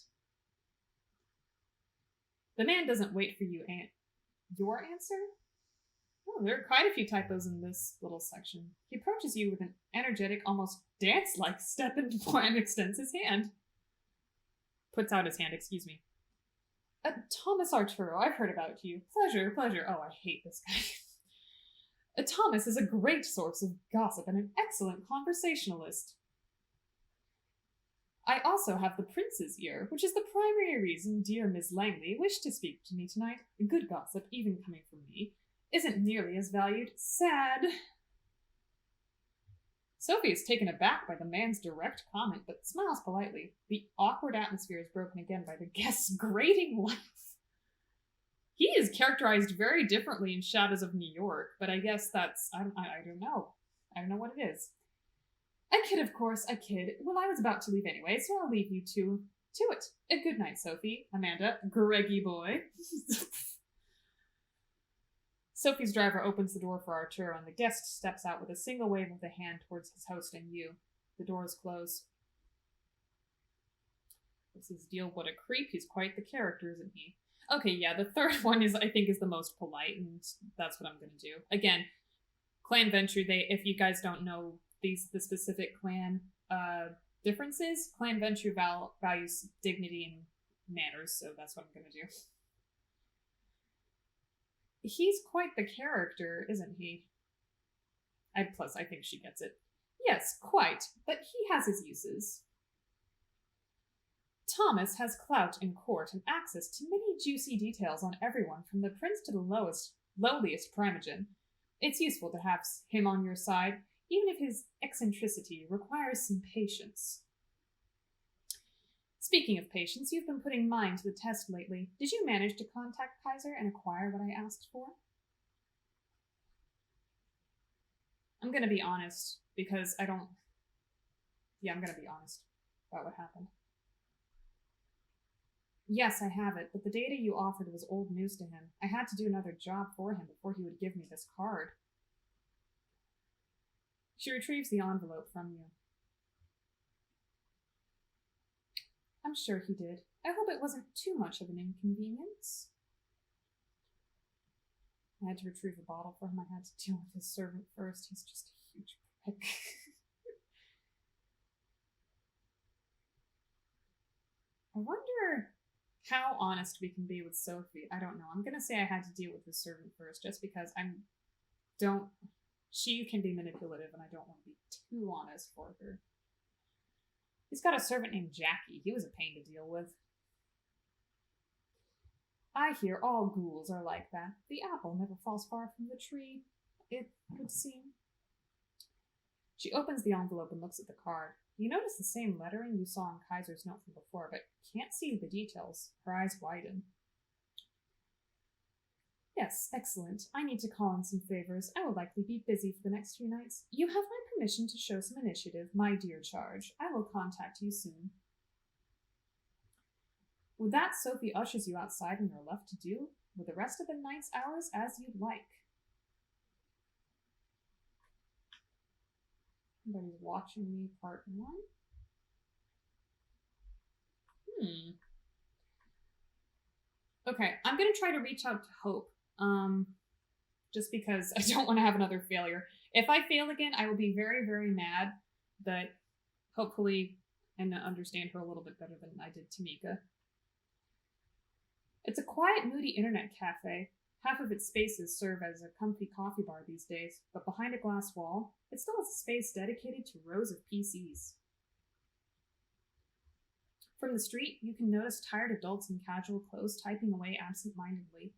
The man doesn't wait for your answer? Oh, there are quite a few typos in this little section. He approaches you with an energetic, almost dance-like step and extends his hand. Puts out his hand, excuse me. Thomas Arturo, I've heard about you. Pleasure. Oh, I hate this guy. Thomas is a great source of gossip and an excellent conversationalist. I also have the prince's ear, which is the primary reason dear Miss Langley wished to speak to me tonight. Good gossip, even coming from me, isn't nearly as valued. Sad. Sophie is taken aback by the man's direct comment, but smiles politely. The awkward atmosphere is broken again by the guest's grating laugh. He is characterized very differently in Shadows of New York, but I guess that's... I don't know. I don't know what it is. A kid, of course, a kid. Well, I was about to leave anyway, so I'll leave you two To it. A good night, Sophie, Amanda, Greggy boy. Sophie's driver opens the door for Arturo, and the guest steps out with a single wave of the hand towards his host and you. The doors close. What's his deal? What a creep. He's quite the character, isn't he? Okay, yeah, the third one I think is the most polite, and that's what I'm going to do. Again, Clan Venture, if you guys don't know the specific clan differences, Clan Venture values dignity and manners, so that's what I'm going to do. He's quite the character, isn't he? Plus, I think she gets it. Yes, quite, but he has his uses. Thomas has clout in court and access to many juicy details on everyone from the prince to the lowliest primogen. It's useful to have him on your side, even if his eccentricity requires some patience. Speaking of patience, you've been putting mine to the test lately. Did you manage to contact Kaiser and acquire what I asked for? I'm gonna be honest, because I don't... Yeah, I'm gonna be honest about what happened. Yes, I have it, but the data you offered was old news to him. I had to do another job for him before he would give me this card. She retrieves the envelope from you. I'm sure he did. I hope it wasn't too much of an inconvenience. I had to retrieve a bottle for him. I had to deal with his servant first. He's just a huge prick. I wonder how honest we can be with Sophie. I don't know. I'm going to say I had to deal with his servant first, just because she can be manipulative, and I don't want to be too honest for her. He's got a servant named Jackie. He was a pain to deal with. I hear all ghouls are like that. The apple never falls far from the tree, it would seem. She opens the envelope and looks at the card. You notice the same lettering you saw in Kaiser's note from before, but can't see the details. Her eyes widen. Yes, excellent. I need to call in some favors. I will likely be busy for the next few nights. You have my permission to show some initiative, my dear charge. I will contact you soon. With that, Sophie ushers you outside and you're left to do with the rest of the night's hours as you'd like. Somebody's watching me, part 1. Okay, I'm going to try to reach out to Hope. Just because I don't want to have another failure. If I fail again, I will be very, very mad, but hopefully I understand her a little bit better than I did Tamika. It's a quiet, moody internet cafe. Half of its spaces serve as a comfy coffee bar these days, but behind a glass wall, it still has a space dedicated to rows of PCs. From the street, you can notice tired adults in casual clothes typing away absent-mindedly,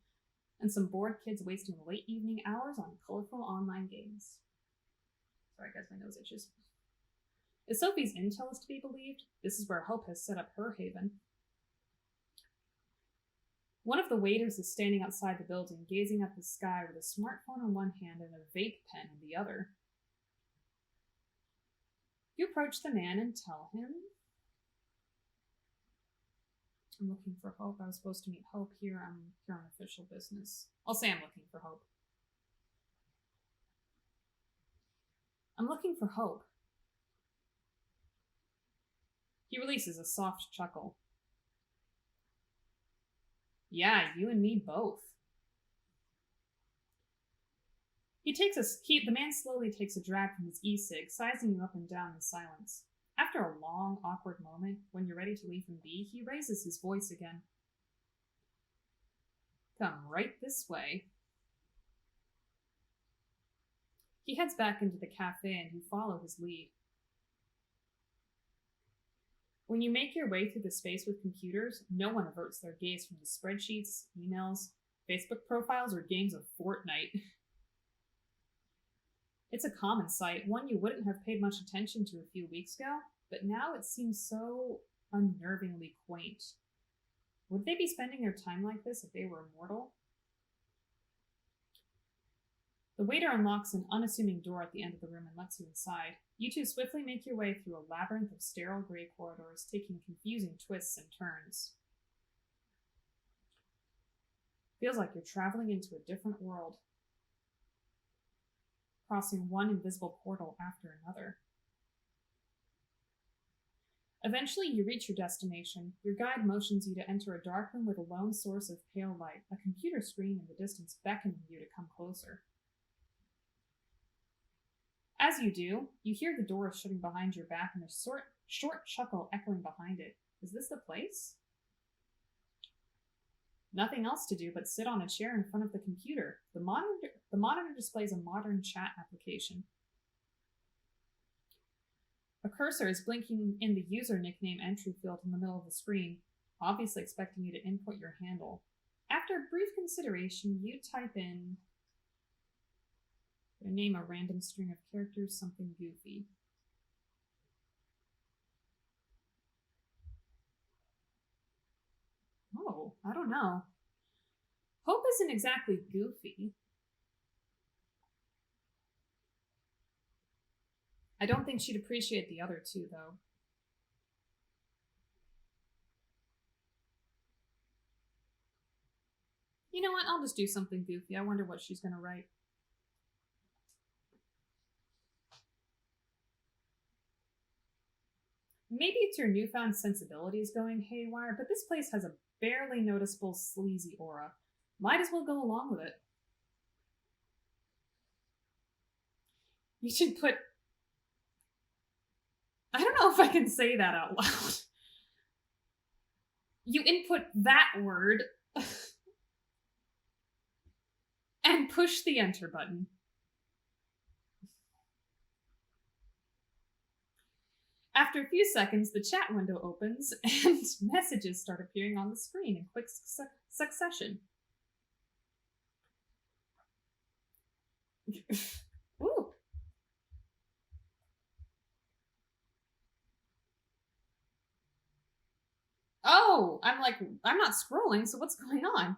and some bored kids wasting late evening hours on colorful online games. Sorry guys, my nose itches. If Sophie's intel is to be believed, this is where Hope has set up her haven. One of the waiters is standing outside the building, gazing at the sky with a smartphone in one hand and a vape pen in the other. You approach the man and tell him... I'm looking for Hope. I was supposed to meet Hope here. I'm here on official business. I'll say I'm looking for Hope. I'm looking for Hope. He releases a soft chuckle. Yeah, you and me both. The man slowly takes a drag from his e-cig, sizing you up and down in silence. After a long, awkward moment, when you're ready to leave him be, he raises his voice again. Come right this way. He heads back into the cafe and you follow his lead. When you make your way through the space with computers, no one averts their gaze from the spreadsheets, emails, Facebook profiles, or games of Fortnite. It's a common sight, one you wouldn't have paid much attention to a few weeks ago, but now it seems so unnervingly quaint. Would they be spending their time like this if they were immortal? The waiter unlocks an unassuming door at the end of the room and lets you inside. You two swiftly make your way through a labyrinth of sterile gray corridors, taking confusing twists and turns. Feels like you're traveling into a different world, crossing one invisible portal after another. Eventually, you reach your destination. Your guide motions you to enter a dark room with a lone source of pale light, a computer screen in the distance beckoning you to come closer. As you do, you hear the door shutting behind your back and a short chuckle echoing behind it. Is this the place? Nothing else to do but sit on a chair in front of the computer. The monitor displays a modern chat application. A cursor is blinking in the user nickname entry field in the middle of the screen, obviously expecting you to input your handle. After brief consideration, you type in or name a random string of characters, something goofy. Oh, I don't know. Hope isn't exactly goofy. I don't think she'd appreciate the other two, though. You know what? I'll just do something goofy. I wonder what she's going to write. Maybe it's your newfound sensibilities going haywire, but this place has a barely noticeable sleazy aura. Might as well go along with it. You should put... I don't know if I can say that out loud. You input that word and push the enter button. After a few seconds, the chat window opens and messages start appearing on the screen in quick succession. Ooh. Oh, I'm not scrolling, so what's going on?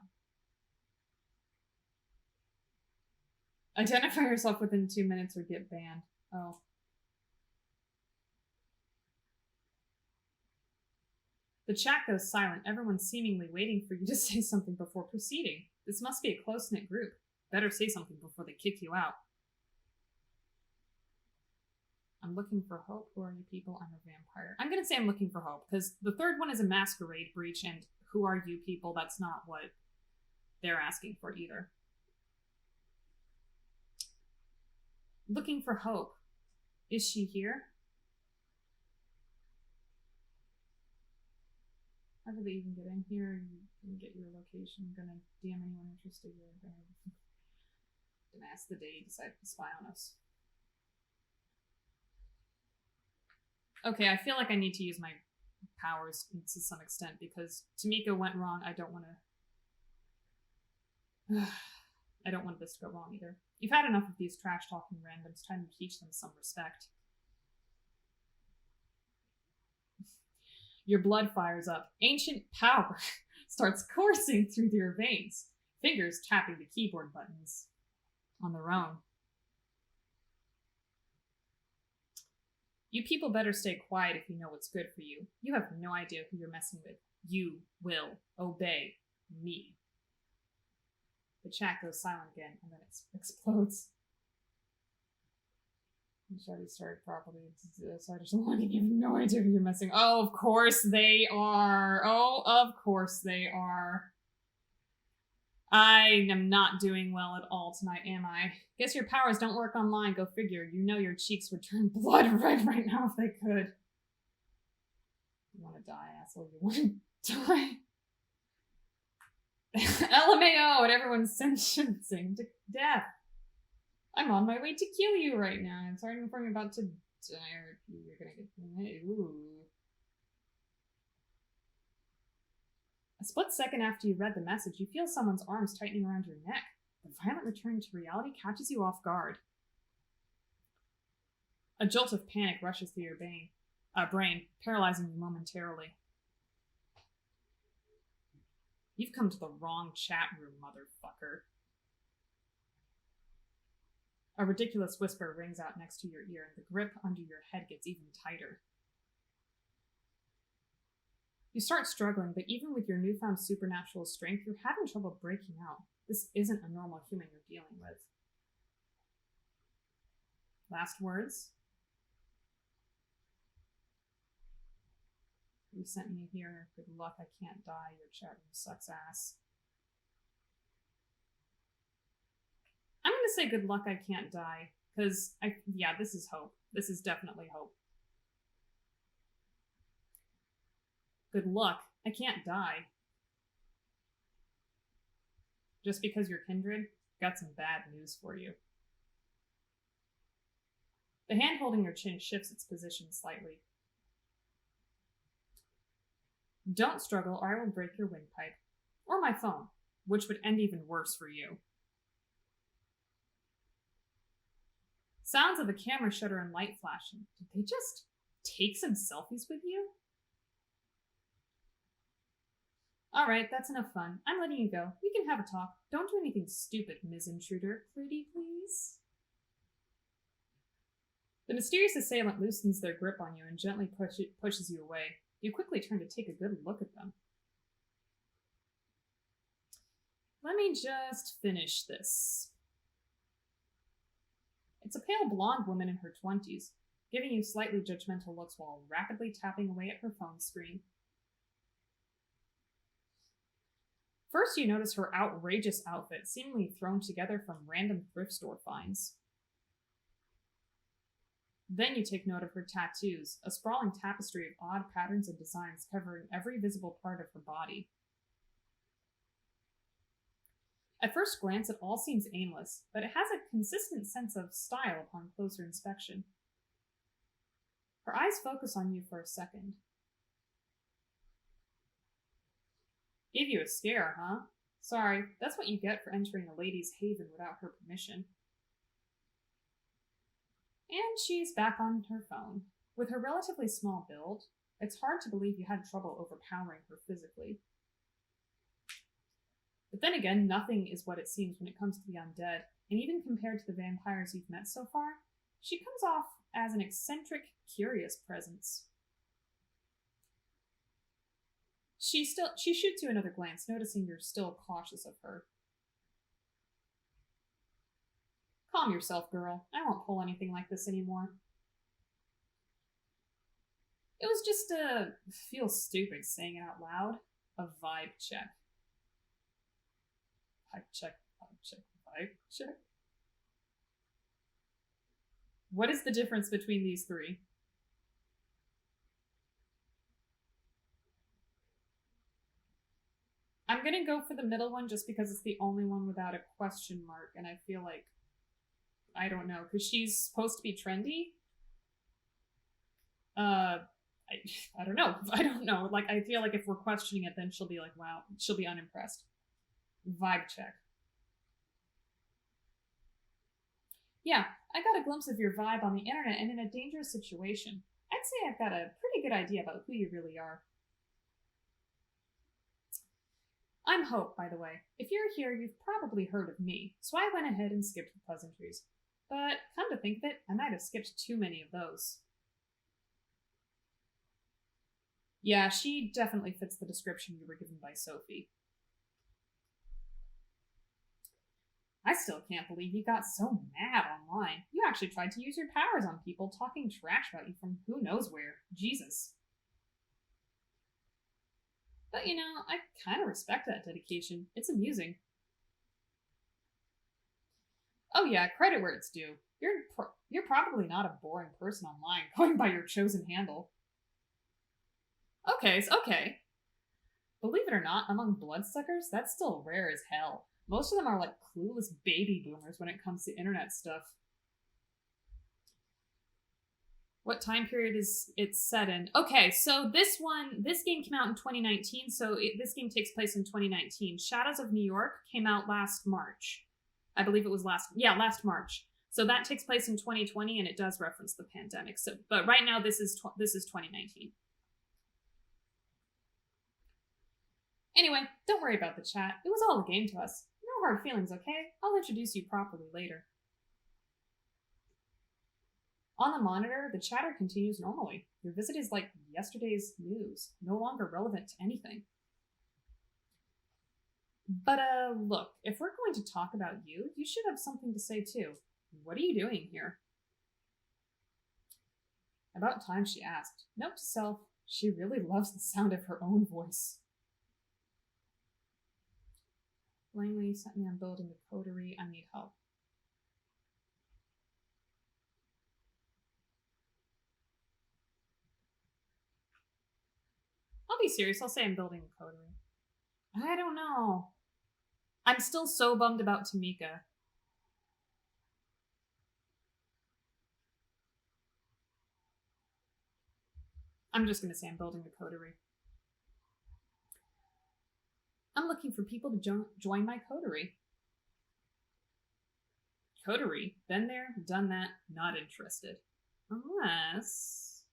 Identify yourself within 2 minutes or get banned. Oh. The chat goes silent, everyone seemingly waiting for you to say something before proceeding. This must be a close-knit group. Better say something before they kick you out. I'm looking for hope. Who are you people? I'm a vampire. I'm going to say I'm looking for hope, because the third one is a masquerade breach, and who are you people? That's not what they're asking for either. Looking for hope. Is she here? How do they even get in here? You can get your location. I'm gonna DM anyone interested. You're gonna ask the day you decide to spy on us. Okay, I feel like I need to use my powers to some extent because Tamika went wrong. I don't want to. I don't want this to go wrong either. You've had enough of these trash-talking randoms. Time to teach them some respect. Your blood fires up. Ancient power starts coursing through your veins. Fingers tapping the keyboard buttons on their own. You people better stay quiet if you know what's good for you. You have no idea who you're messing with. You will obey me. The chat goes silent again, and then it explodes. Shall we start properly? So I just you have no idea who you're messing. Oh, of course they are. Oh, of course they are. I am not doing well at all tonight, am I? Guess your powers don't work online. Go figure. You know your cheeks would turn blood red right now if they could. You want to die, asshole? You want to die? LMAO and everyone's sentencing to death. I'm on my way to kill you right now. I'm sorry if I'm about to die or you're gonna get... Ooh. A split second after you read the message, you feel someone's arms tightening around your neck. The violent return to reality catches you off guard. A jolt of panic rushes through your brain, paralyzing you momentarily. You've come to the wrong chat room, motherfucker. A ridiculous whisper rings out next to your ear, and the grip under your head gets even tighter. You start struggling, but even with your newfound supernatural strength, you're having trouble breaking out. This isn't a normal human you're dealing with. Last words? You sent me here. Good luck, I can't die. Your chat room sucks ass. I'm going to say good luck, I can't die. Because, yeah, this is hope. This is definitely hope. Good luck, I can't die. Just because you're kindred, got some bad news for you. The hand holding your chin shifts its position slightly. Don't struggle or I will break your windpipe. Or my phone, which would end even worse for you. Sounds of a camera shutter and light flashing. Did they just take some selfies with you? Alright, that's enough fun. I'm letting you go. We can have a talk. Don't do anything stupid, Ms. Intruder. Pretty, please? The mysterious assailant loosens their grip on you and gently pushes you away. You quickly turn to take a good look at them. Let me just finish this. It's a pale blonde woman in her 20s, giving you slightly judgmental looks while rapidly tapping away at her phone screen. First, you notice her outrageous outfit, seemingly thrown together from random thrift store finds. Then you take note of her tattoos, a sprawling tapestry of odd patterns and designs covering every visible part of her body. At first glance, it all seems aimless, but it has a consistent sense of style upon closer inspection. Her eyes focus on you for a second. Gave you a scare, huh? Sorry, that's what you get for entering a lady's haven without her permission. And she's back on her phone. With her relatively small build, it's hard to believe you had trouble overpowering her physically. But then again, nothing is what it seems when it comes to the undead, and even compared to the vampires you've met so far, she comes off as an eccentric, curious presence. She shoots you another glance, noticing you're still cautious of her. Calm yourself, girl. I won't pull anything like this anymore. It was just feel stupid saying it out loud. A vibe check. Vibe check, vibe check. What is the difference between these three? I'm gonna go for the middle one just because it's the only one without a question mark, and I feel like, I don't know, because she's supposed to be trendy. I don't know. I don't know. Like, I feel like if we're questioning it, then she'll be like, wow, she'll be unimpressed. Vibe check. Yeah, I got a glimpse of your vibe on the internet and in a dangerous situation. I'd say I've got a pretty good idea about who you really are. I'm Hope, by the way. If you're here, you've probably heard of me, so I went ahead and skipped the pleasantries. But come to think of it, I might have skipped too many of those. Yeah, she definitely fits the description you were given by Sophie. I still can't believe you got so mad online. You actually tried to use your powers on people talking trash about you from who knows where. Jesus. But you know, I kind of respect that dedication. It's amusing. Oh yeah, credit where it's due. You're probably not a boring person online, going by your chosen handle. Okay. Believe it or not, among bloodsuckers, that's still rare as hell. Most of them are like clueless baby boomers when it comes to internet stuff. What time period is it set in? Okay, so this game came out in 2019, so this game takes place in 2019. Shadows of New York came out last March. I believe it was last March. So that takes place in 2020, and it does reference the pandemic. So, but right now this is 2019. Anyway, don't worry about the chat. It was all a game to us. No hard feelings, okay? I'll introduce you properly later. On the monitor, the chatter continues normally. Your visit is like yesterday's news, no longer relevant to anything. But, look, if we're going to talk about you, you should have something to say too. What are you doing here? About time she asked. Note to self, she really loves the sound of her own voice. Langley sent me on building the coterie. I need help. I'll be serious. I'll say I'm building a coterie. I don't know. I'm still so bummed about Tamika. I'm just going to say I'm building the coterie. I'm looking for people to join my coterie. Coterie? Been there, done that, not interested. Unless...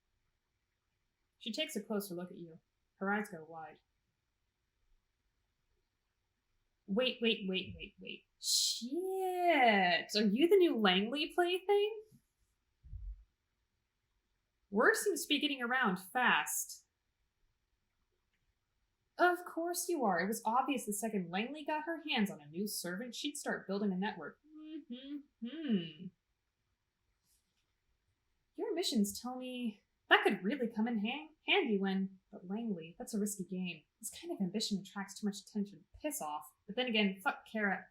She takes a closer look at you. Her eyes go wide. Wait. Shit! Are you the new Langley plaything? Word seems to be getting around fast. Of course you are. It was obvious the second Langley got her hands on a new servant, she'd start building a network. Your missions tell me that could really come in handy when... But Langley, that's a risky game. This kind of ambition attracts too much attention. Piss off. But then again, fuck Kara.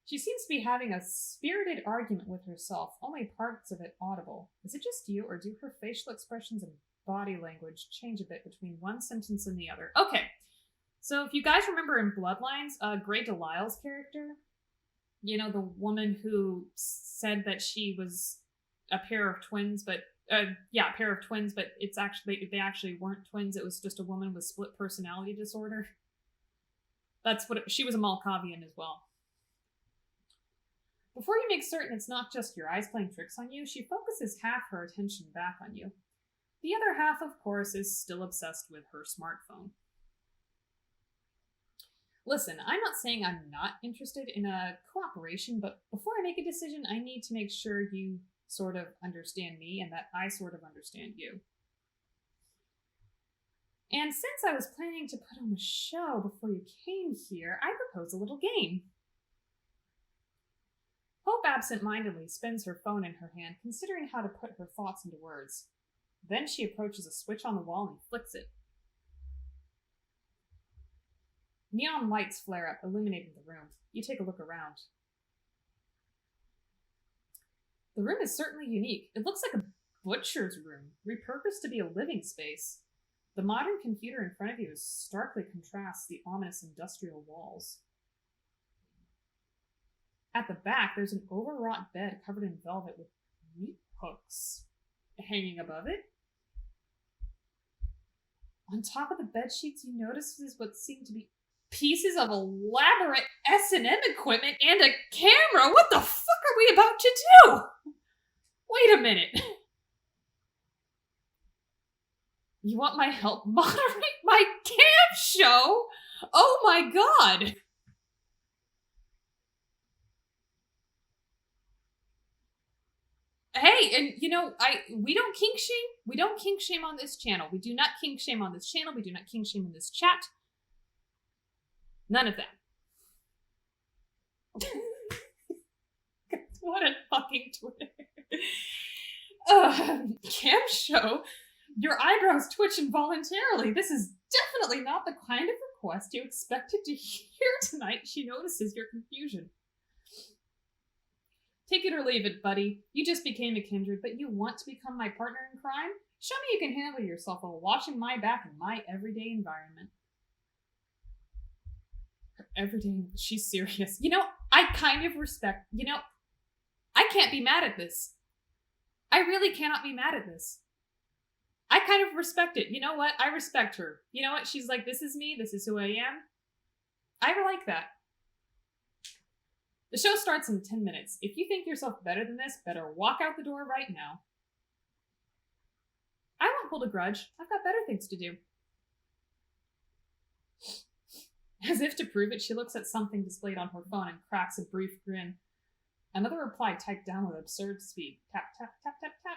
She seems to be having a spirited argument with herself, only parts of it audible. Is it just you, or do her facial expressions and body language change a bit between one sentence and the other? Okay, so if you guys remember in Bloodlines, Grey Delisle's character, you know, the woman who said that she was a pair of twins, but a pair of twins, but they actually weren't twins. It was just a woman with split personality disorder. That's what she was a Malkavian as well. Before you make certain it's not just your eyes playing tricks on you, she focuses half her attention back on you. The other half, of course, is still obsessed with her smartphone. Listen, I'm not saying I'm not interested in a cooperation, but before I make a decision, I need to make sure you sort of understand me and that I sort of understand you. And since I was planning to put on a show before you came here, I propose a little game. Hope absent-mindedly spins her phone in her hand, considering how to put her thoughts into words. Then she approaches a switch on the wall and flicks it. Neon lights flare up, illuminating the room. You take a look around. The room is certainly unique. It looks like a butcher's room, repurposed to be a living space. The modern computer in front of you starkly contrasts the ominous industrial walls. At the back, there's an overwrought bed covered in velvet with meat hooks hanging above it. On top of the bed sheets, you notice is what seem to be pieces of elaborate S&M equipment and a camera. What the fuck are we about to do? Wait a minute. You want my help moderate my camp show? Oh my god. Hey, and you know, we don't kink shame. We don't kink shame on this channel. We do not kink shame on this channel. We do not kink shame in this chat. None of that. What a fucking Twitter. Cam show? Your eyebrows twitch involuntarily. This is definitely not the kind of request you expected to hear tonight. She notices your confusion. Take it or leave it, buddy. You just became a kindred, but you want to become my partner in crime? Show me you can handle yourself while watching my back in my everyday environment. She's serious. You know, I kind of respect, I can't be mad at this. I really cannot be mad at this. I kind of respect it. You know what? I respect her. You know what? She's like, this is me. This is who I am. I like that. The show starts in 10 minutes. If you think yourself better than this, better walk out the door right now. I won't hold a grudge. I've got better things to do. As if to prove it, she looks at something displayed on her phone and cracks a brief grin. Another reply typed down with absurd speed. Tap, tap, tap, tap, tap.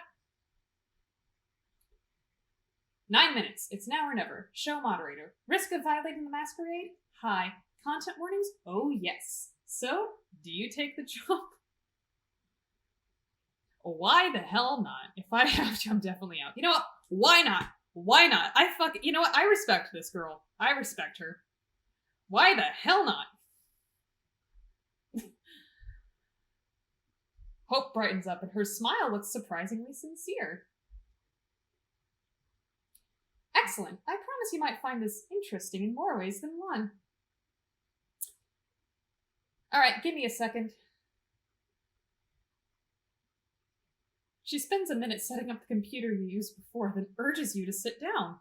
9 minutes. It's now or never. Show moderator. Risk of violating the masquerade? High. Content warnings? Oh, yes. So, do you take the job? Why the hell not? If I have to, I'm definitely out. You know what? Why not? Why not? You know what? I respect this girl. I respect her. Why the hell not? Hope brightens up and her smile looks surprisingly sincere. Excellent. I promise you might find this interesting in more ways than one. Alright, give me a second. She spends a minute setting up the computer you used before, then urges you to sit down.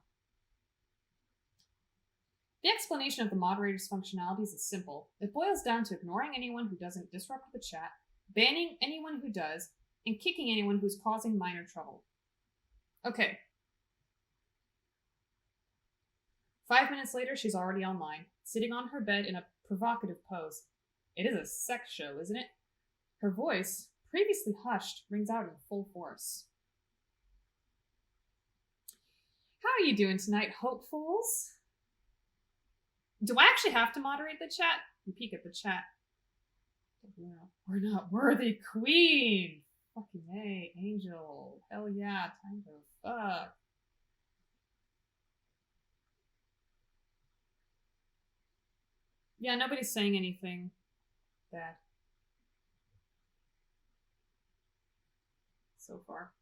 The explanation of the moderator's functionalities is simple. It boils down to ignoring anyone who doesn't disrupt the chat, banning anyone who does, and kicking anyone who's causing minor trouble. Okay. 5 minutes later, she's already online, sitting on her bed in a provocative pose. It is a sex show, isn't it? Her voice, previously hushed, rings out in full force. How are you doing tonight, hopefuls? Do I actually have to moderate the chat? You peek at the chat. We're not worthy, queen! Fucking A, angel. Hell yeah, time to fuck. Yeah, nobody's saying anything bad so far.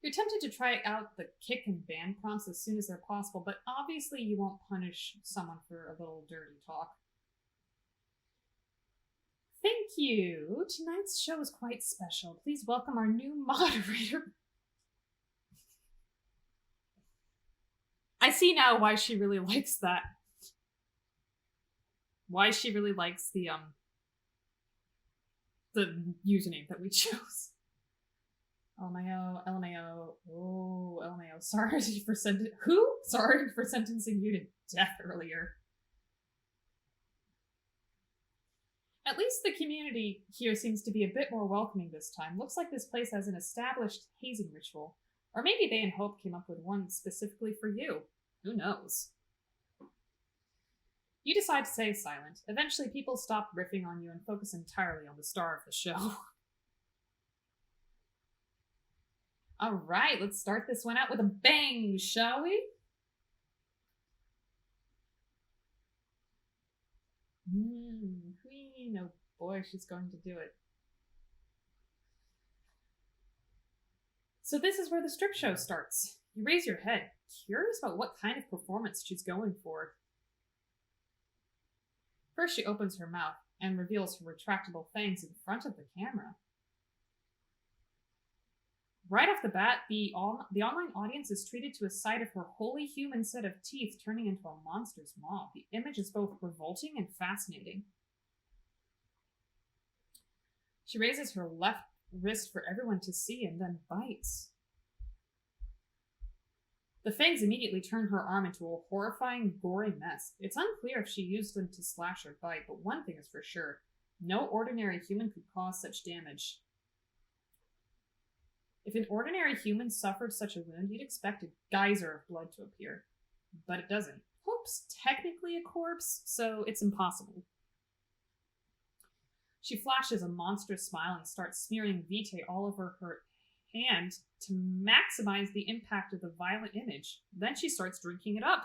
You're tempted to try out the kick and ban prompts as soon as they're possible, but obviously you won't punish someone for a little dirty talk. Thank you. Tonight's show is quite special. Please welcome our new moderator. I see now why she really likes that. Why she really likes the username that we chose. LMAO. Oh, LMAO. Sorry for sentencing you to death earlier. At least the community here seems to be a bit more welcoming this time. Looks like this place has an established hazing ritual. Or maybe they and Hope came up with one specifically for you. Who knows? You decide to stay silent. Eventually, people stop riffing on you and focus entirely on the star of the show. Alright, let's start this one out with a bang, shall we? Queen, oh boy, she's going to do it. So this is where the strip show starts. You raise your head, curious about what kind of performance she's going for. First, she opens her mouth and reveals her retractable fangs in front of the camera. Right off the bat, the online audience is treated to a sight of her wholly human set of teeth turning into a monster's maw. The image is both revolting and fascinating. She raises her left wrist for everyone to see and then bites. The fangs immediately turn her arm into a horrifying, gory mess. It's unclear if she used them to slash or bite, but one thing is for sure. No ordinary human could cause such damage. If an ordinary human suffered such a wound, you'd expect a geyser of blood to appear. But it doesn't. Hope's technically a corpse, so it's impossible. She flashes a monstrous smile and starts smearing Vitae all over her hand to maximize the impact of the violent image. Then she starts drinking it up.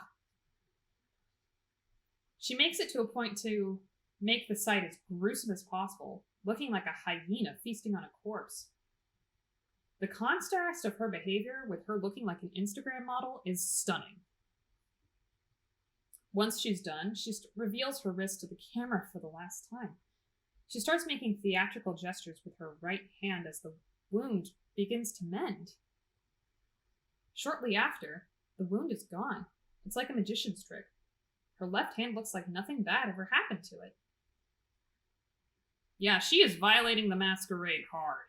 She makes it to a point to make the sight as gruesome as possible, looking like a hyena feasting on a corpse. The contrast of her behavior with her looking like an Instagram model is stunning. Once she's done, she reveals her wrist to the camera for the last time. She starts making theatrical gestures with her right hand as the wound begins to mend. Shortly after, the wound is gone. It's like a magician's trick. Her left hand looks like nothing bad ever happened to it. Yeah, she is violating the masquerade hard.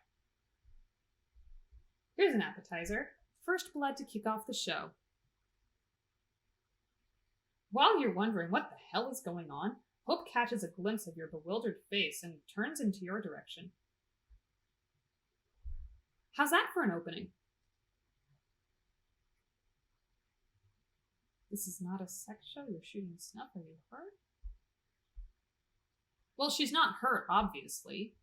Here's an appetizer. First blood to kick off the show. While you're wondering what the hell is going on, Hope catches a glimpse of your bewildered face and turns into your direction. How's that for an opening? This is not a sex show. You're shooting snuff. Are you hurt? Well, she's not hurt, obviously.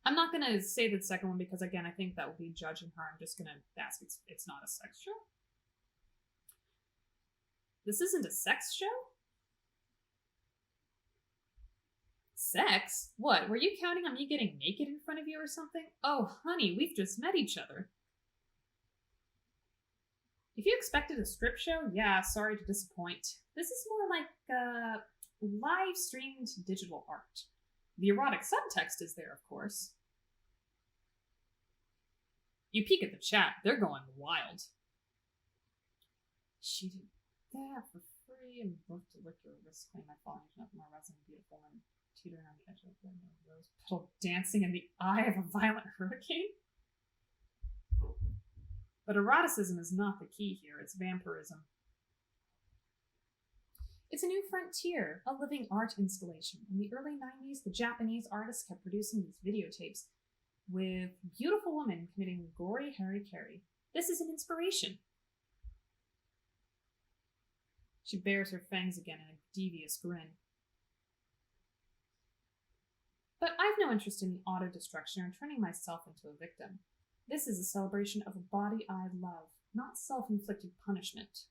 I'm not going to say the second one because, again, I think that would be judging her. I'm just going to ask it's not a sex show? This isn't a sex show? Sex? What? Were you counting on me getting naked in front of you or something? Oh, honey, we've just met each other. If you expected a strip show, yeah, sorry to disappoint. This is more like live-streamed digital art. The erotic subtext is there, of course. You peek at the chat, they're going wild. She did that for free and love to lick your wrist, claim my falling up more resonant, beautiful, and teetering on the edge of the rose petal dancing in the eye of a violent hurricane. But eroticism is not the key here, it's vampirism. It's a new frontier, a living art installation. In the early 90s, the Japanese artists kept producing these videotapes with beautiful women committing gory hara-kiri. This is an inspiration. She bares her fangs again in a devious grin. But I've no interest in auto-destruction or turning myself into a victim. This is a celebration of a body-eyed love, not self-inflicted punishment.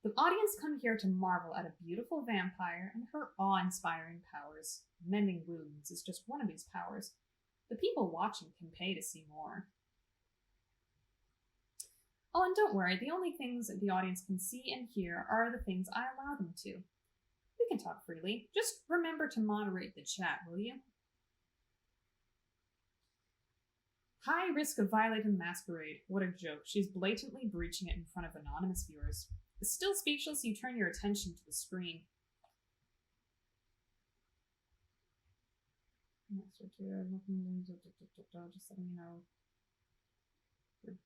The audience come here to marvel at a beautiful vampire and her awe-inspiring powers. Mending wounds is just one of these powers. The people watching can pay to see more. Oh, and don't worry, the only things that the audience can see and hear are the things I allow them to. We can talk freely. Just remember to moderate the chat, will you? High risk of violating Masquerade. What a joke. She's blatantly breaching it in front of anonymous viewers. Still speechless, you turn your attention to the screen. Just letting you know. You're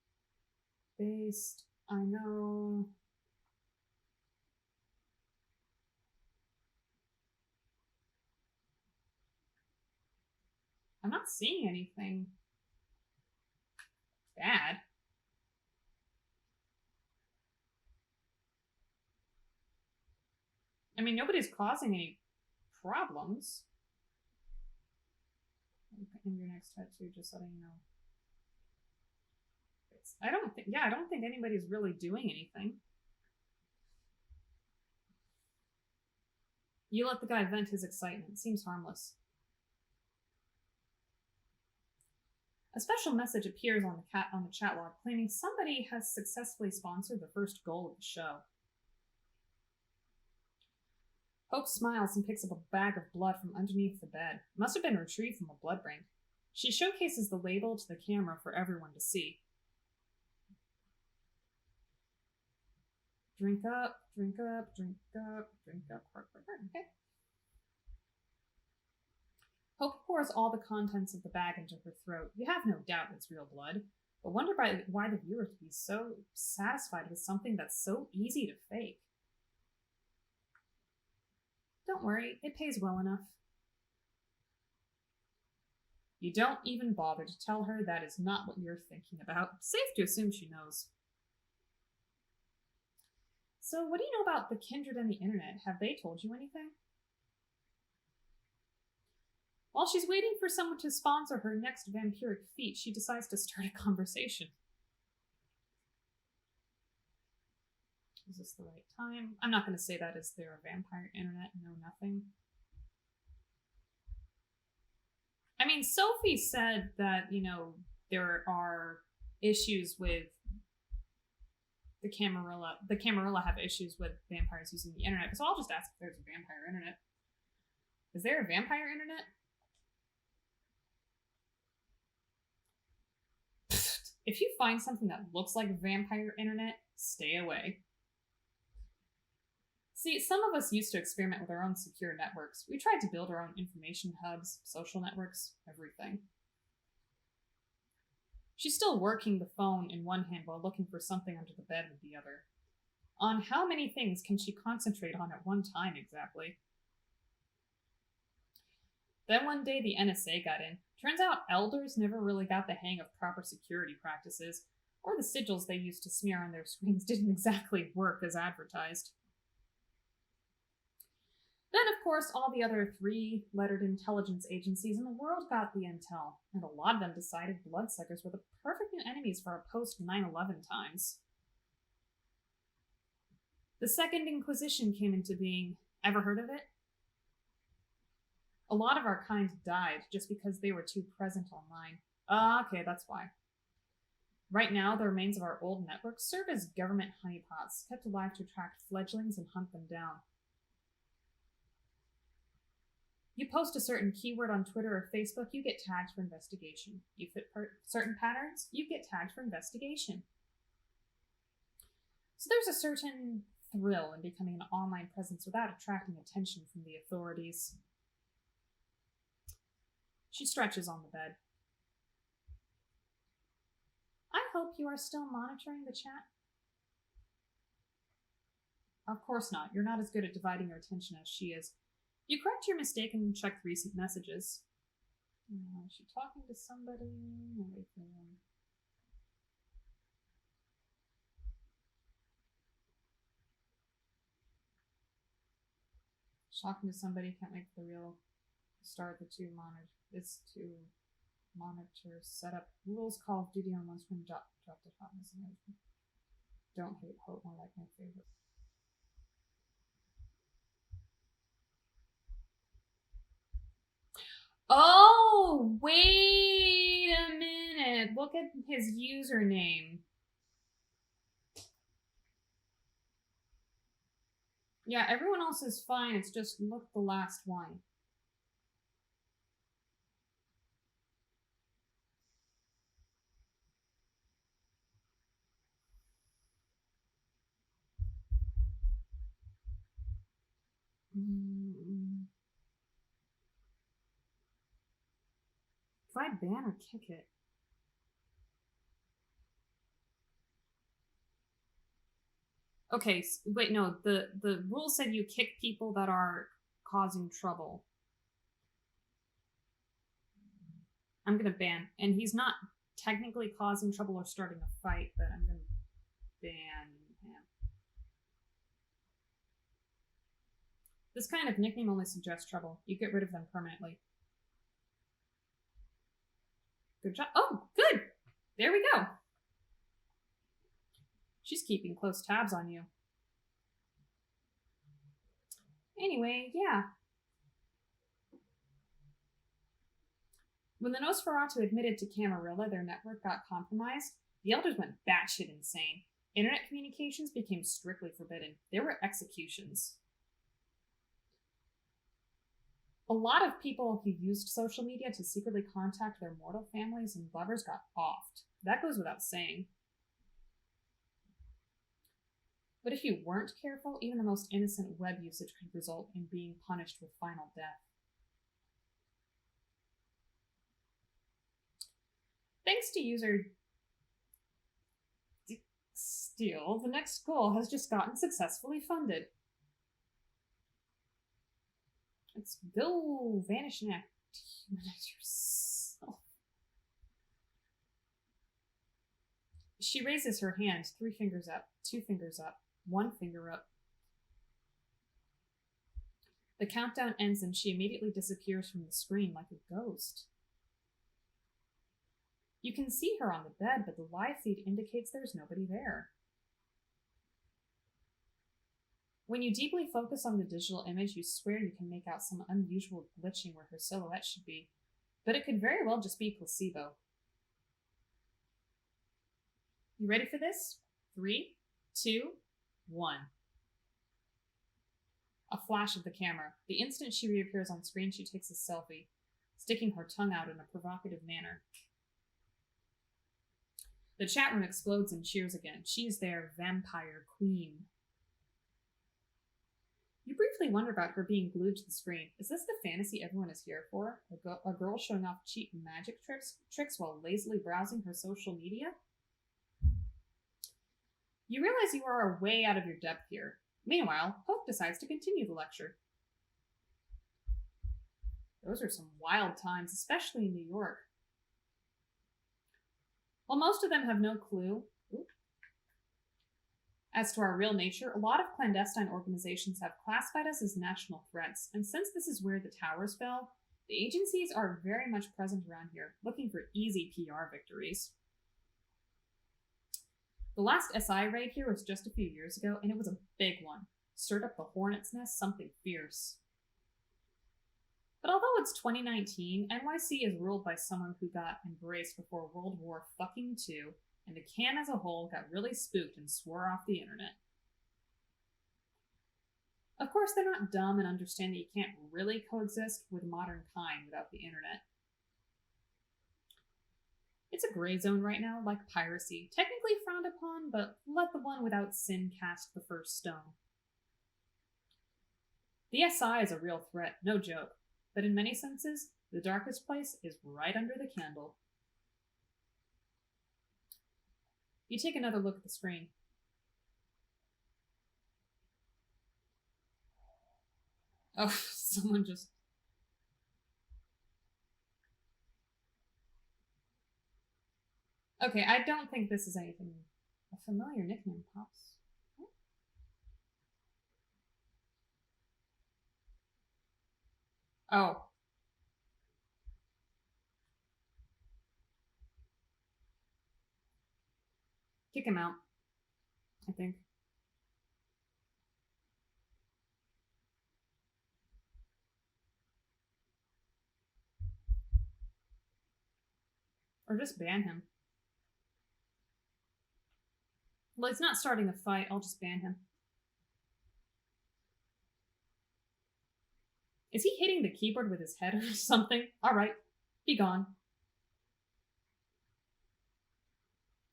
based. I know. I'm not seeing anything bad. I mean, nobody's causing any problems. In your next tattoo, just letting you know. I don't think anybody's really doing anything. You let the guy vent his excitement. Seems harmless. A special message appears on the chat log claiming somebody has successfully sponsored the first goal of the show. Hope smiles and picks up a bag of blood from underneath the bed. Must have been retrieved from a blood bank. She showcases the label to the camera for everyone to see. Drink up, drink up, drink up, drink up. Okay. Hope pours all the contents of the bag into her throat. You have no doubt it's real blood, but wonder why the viewer would be so satisfied with something that's so easy to fake. Don't worry, it pays well enough. You don't even bother to tell her that is not what you're thinking about. Safe to assume she knows. So, what do you know about the kindred and the internet? Have they told you anything? While she's waiting for someone to sponsor her next vampiric feat, she decides to start a conversation. Is this the right time? I'm not going to say that. Is there a vampire internet? No, nothing. I mean, Sophie said that, there are issues with the Camarilla. The Camarilla have issues with vampires using the internet. So I'll just ask if there's a vampire internet. Is there a vampire internet? If you find something that looks like vampire internet, stay away. See, some of us used to experiment with our own secure networks. We tried to build our own information hubs, social networks, everything. She's still working the phone in one hand while looking for something under the bed with the other. On how many things can she concentrate on at one time exactly? Then one day the NSA got in. Turns out elders never really got the hang of proper security practices, or the sigils they used to smear on their screens didn't exactly work as advertised. Then, of course, all the other three-lettered intelligence agencies in the world got the intel, and a lot of them decided bloodsuckers were the perfect new enemies for our post-9/11 times. The Second Inquisition came into being. Ever heard of it? A lot of our kind died just because they were too present online. Okay, that's why. Right now, the remains of our old networks serve as government honeypots, kept alive to attract fledglings and hunt them down. You post a certain keyword on Twitter or Facebook, you get tagged for investigation. You fit certain patterns, you get tagged for investigation. So there's a certain thrill in becoming an online presence without attracting attention from the authorities. She stretches on the bed. I hope you are still monitoring the chat. Of course not. You're not as good at dividing your attention as she is. You correct your mistake and check recent messages. Is she talking to somebody? She's talking to somebody. Can't wait for the real start. The two monitors set up rules. Call of Duty on one screen. Drop the top. Don't hate hope. More like my favorite. Oh, wait a minute. Look at his username. Yeah, everyone else is fine. It's just look the last one. If I ban or kick it? Okay, wait, no. The rule said you kick people that are causing trouble. I'm gonna ban. And he's not technically causing trouble or starting a fight, but I'm gonna ban him. This kind of nickname only suggests trouble. You get rid of them permanently. Good job. Oh, good! There we go. She's keeping close tabs on you. Anyway, yeah. When the Nosferatu admitted to Camarilla their network got compromised, the elders went batshit insane. Internet communications became strictly forbidden. There were executions. A lot of people who used social media to secretly contact their mortal families and lovers got offed. That goes without saying. But if you weren't careful, even the most innocent web usage could result in being punished with final death. Thanks to user Steel, the next goal has just gotten successfully funded. Let's go vanish and act. Humanize yourself. She raises her hand, 3 fingers up, 2 fingers up, 1 finger up. The countdown ends and she immediately disappears from the screen like a ghost. You can see her on the bed, but the live feed indicates there's nobody there. When you deeply focus on the digital image, you swear you can make out some unusual glitching where her silhouette should be, but it could very well just be placebo. You ready for this? 3, 2, 1. A flash of the camera. The instant she reappears on screen, she takes a selfie, sticking her tongue out in a provocative manner. The chat room explodes in cheers again. She is their vampire queen. You briefly wonder about her being glued to the screen. Is this the fantasy everyone is here for? A girl showing off cheap magic tricks while lazily browsing her social media? You realize you are way out of your depth here. Meanwhile, Hope decides to continue the lecture. Those are some wild times, especially in New York. While most of them have no clue as to our real nature, a lot of clandestine organizations have classified us as national threats, and since this is where the towers fell, the agencies are very much present around here, looking for easy PR victories. The last SI raid here was just a few years ago, and it was a big one. Stirred up the hornet's nest something fierce. But although it's 2019, NYC is ruled by someone who got embraced before World War II, and the can as a whole got really spooked and swore off the internet. Of course, they're not dumb and understand that you can't really coexist with modern kind without the internet. It's a gray zone right now, like piracy. Technically frowned upon, but let the one without sin cast the first stone. The SI is a real threat, no joke. But in many senses, the darkest place is right under the candle. You take another look at the screen. Oh, someone just... Okay, I don't think this is anything. A familiar nickname pops. Oh. Kick him out, I think. Or just ban him. Well, he's not starting a fight. I'll just ban him. Is he hitting the keyboard with his head or something? Alright, be gone.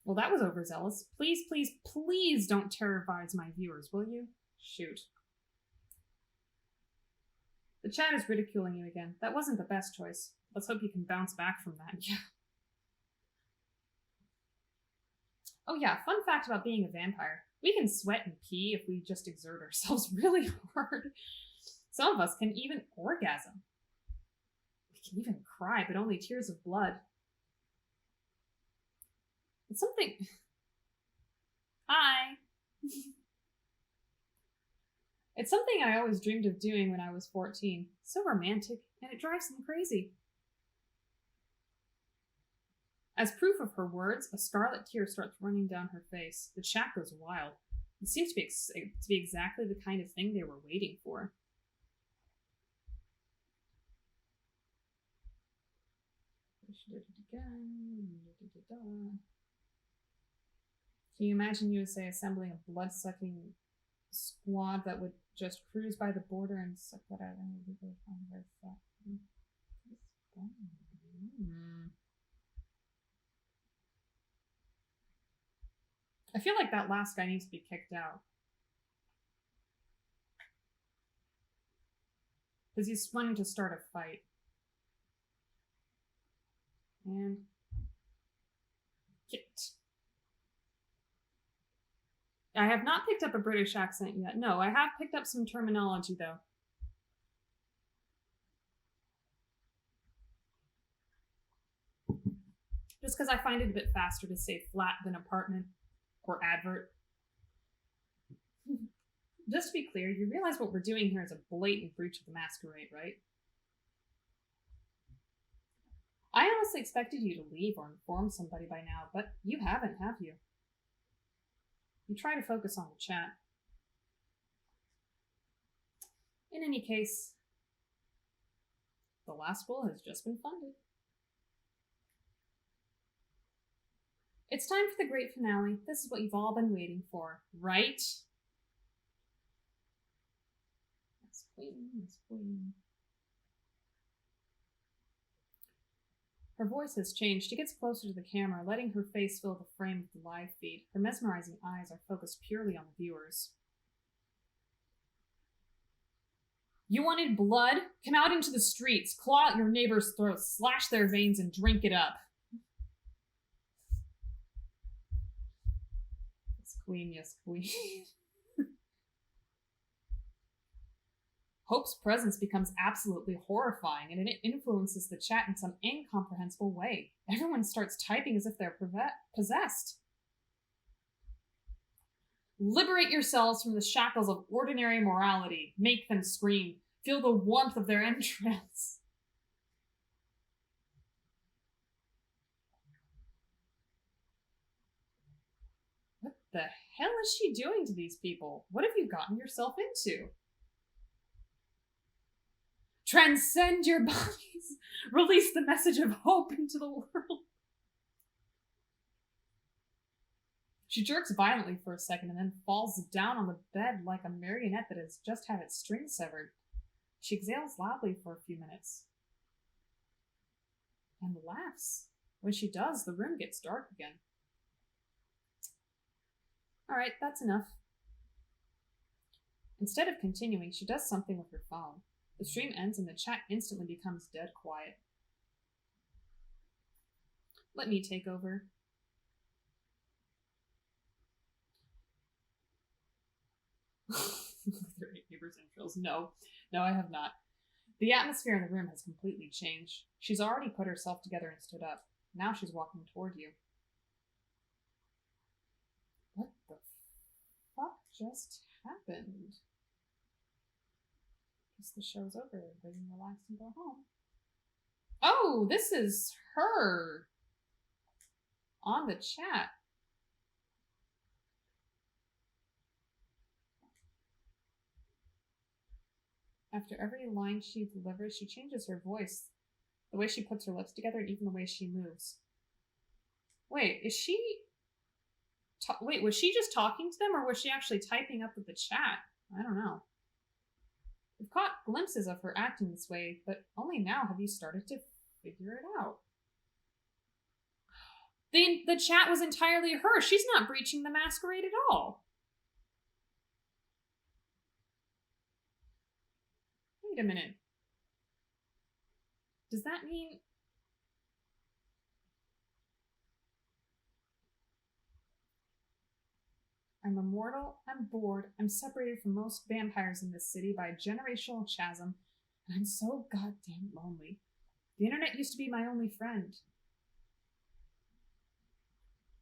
Well, that was overzealous. Please, please, please don't terrorize my viewers, will you? Shoot. The chat is ridiculing you again. That wasn't the best choice. Let's hope you can bounce back from that. Yeah. Oh yeah, fun fact about being a vampire. We can sweat and pee if we just exert ourselves really hard. Some of us can even orgasm. We can even cry, but only tears of blood. It's something... Hi! It's something I always dreamed of doing when I was 14. So romantic, and it drives them crazy. As proof of her words, a scarlet tear starts running down her face. The chat goes wild. It seems to be exactly the kind of thing they were waiting for. Can you imagine USA assembling a blood-sucking squad that would just cruise by the border and suck that out and legally find where it's at? I feel like that last guy needs to be kicked out. Because he's wanting to start a fight. And kicked. I have not picked up a British accent yet. No, I have picked up some terminology though. Just because I find it a bit faster to say flat than apartment or advert. Just to be clear, you realize what we're doing here is a blatant breach of the Masquerade, right? I honestly expected you to leave or inform somebody by now, but you haven't, have you? You try to focus on the chat. In any case, the last will has just been funded. It's time for the great finale. This is what you've all been waiting for, right? That's Queen, that's Queen. Her voice has changed. She gets closer to the camera, letting her face fill the frame of the live feed. Her mesmerizing eyes are focused purely on the viewers. You wanted blood? Come out into the streets, claw at your neighbor's throats, slash their veins, and drink it up. queen, yes, queen. Hope's presence becomes absolutely horrifying, and it influences the chat in some incomprehensible way. Everyone starts typing as if they're possessed. Liberate yourselves from the shackles of ordinary morality. Make them scream. Feel the warmth of their entrails. What the hell is she doing to these people? What have you gotten yourself into? Transcend your bodies. Release the message of hope into the world. She jerks violently for a second and then falls down on the bed like a marionette that has just had its string severed. She exhales loudly for a few minutes and laughs. When she does, the room gets dark again. Alright, that's enough. Instead of continuing, she does something with her phone. The stream ends and the chat instantly becomes dead quiet. Let me take over. Their neighbors' entrails. No, I have not. The atmosphere in the room has completely changed. She's already put herself together and stood up. Now she's walking toward you. What the fuck just happened? Guess the show's over. Everybody can relax and go home. Oh, this is her on the chat. After every line she delivers, she changes her voice, the way she puts her lips together, and even the way she moves. Wait, is she... Wait, was she just talking to them, or was she actually typing up with the chat? I don't know. We've caught glimpses of her acting this way, but only now have you started to figure it out. The chat was entirely her. She's not breaching the masquerade at all. Wait a minute. Does that mean... I'm immortal, I'm bored, I'm separated from most vampires in this city by a generational chasm, and I'm so goddamn lonely. The internet used to be my only friend.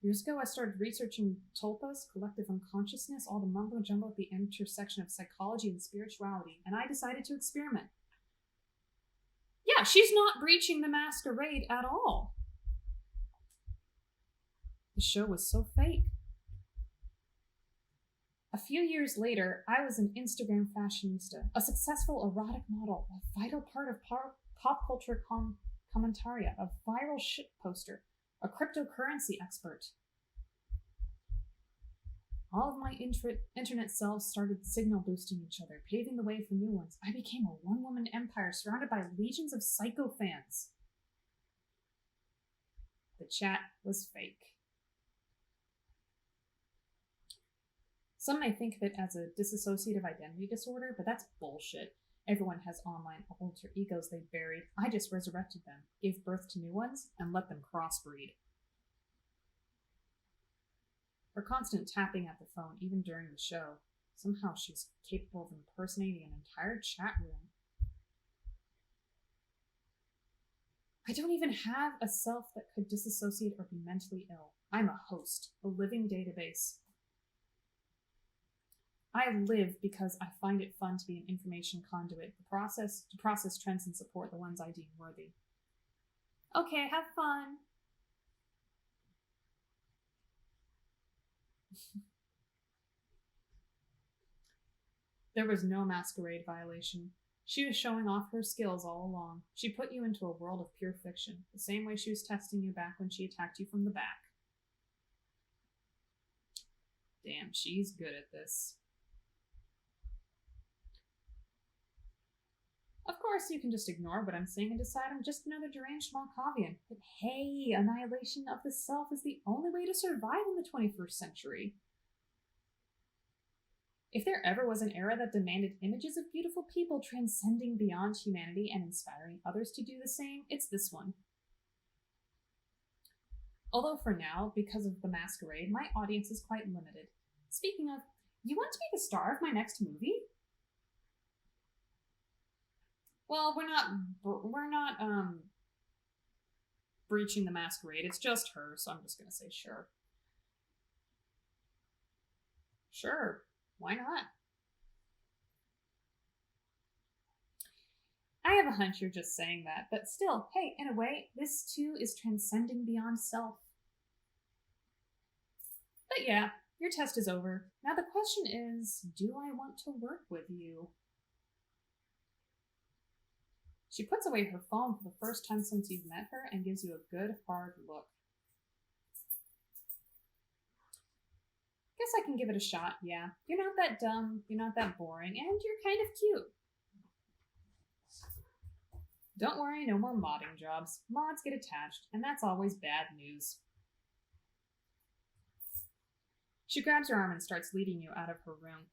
Years ago, I started researching tulpas, collective unconsciousness, all the mumbo-jumbo at the intersection of psychology and spirituality, and I decided to experiment. Yeah, she's not breaching the masquerade at all. The show was so fake. A few years later, I was an Instagram fashionista, a successful erotic model, a vital part of pop culture commentaria, a viral shit poster, a cryptocurrency expert. All of my internet selves started signal boosting each other, paving the way for new ones. I became a one-woman empire surrounded by legions of psycho fans. The chat was fake. Some may think of it as a dissociative identity disorder, but that's bullshit. Everyone has online alter egos they buried. I just resurrected them, gave birth to new ones, and let them crossbreed. Her constant tapping at the phone, even during the show. Somehow she's capable of impersonating an entire chat room. I don't even have a self that could disassociate or be mentally ill. I'm a host, a living database. I live because I find it fun to be an information conduit, to process trends and support the ones I deem worthy. Okay, have fun. There was no masquerade violation. She was showing off her skills all along. She put you into a world of pure fiction, the same way she was testing you back when she attacked you from the back. Damn, she's good at this. Of course, you can just ignore what I'm saying and decide I'm just another deranged Malkavian. But hey, annihilation of the self is the only way to survive in the 21st century. If there ever was an era that demanded images of beautiful people transcending beyond humanity and inspiring others to do the same, it's this one. Although for now, because of the masquerade, my audience is quite limited. Speaking of, you want to be the star of my next movie? Well, we're not breaching the Masquerade. It's just her, so I'm just gonna say sure. Sure, why not? I have a hunch you're just saying that, but still, hey, in a way, this too is transcending beyond self. But yeah, your test is over. Now the question is, do I want to work with you? She puts away her phone for the first time since you've met her and gives you a good, hard look. Guess I can give it a shot, yeah. You're not that dumb, you're not that boring, and you're kind of cute. Don't worry, no more modding jobs. Mods get attached, and that's always bad news. She grabs your arm and starts leading you out of her room.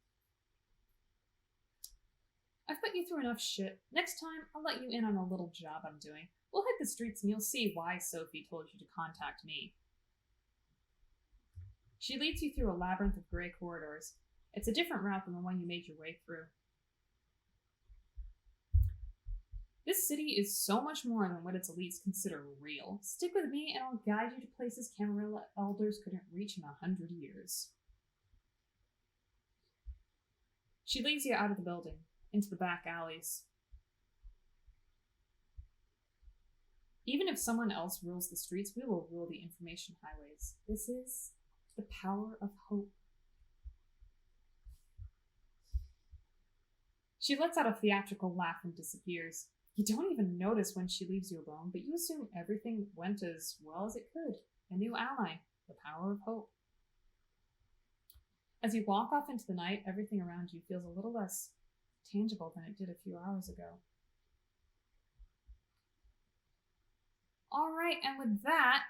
I've put you through enough shit. Next time, I'll let you in on a little job I'm doing. We'll hit the streets and you'll see why Sophie told you to contact me. She leads you through a labyrinth of gray corridors. It's a different route than the one you made your way through. This city is so much more than what its elites consider real. Stick with me and I'll guide you to places Camarilla elders couldn't reach in 100 years. She leads you out of the building, into the back alleys. Even if someone else rules the streets, we will rule the information highways. This is the power of hope. She lets out a theatrical laugh and disappears. You don't even notice when she leaves you alone, but you assume everything went as well as it could. A new ally, the power of hope. As you walk off into the night, everything around you feels a little less tangible than it did a few hours ago. Alright, and with that,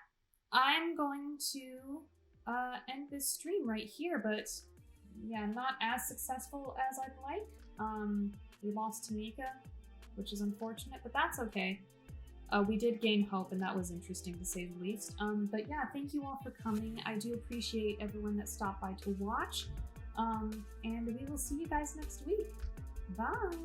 I'm going to end this stream right here, but yeah, not as successful as I'd like. We lost Tamika, which is unfortunate, but that's okay. We did gain hope, and that was interesting to say the least. But yeah, thank you all for coming. I do appreciate everyone that stopped by to watch. And we will see you guys next week. Bye!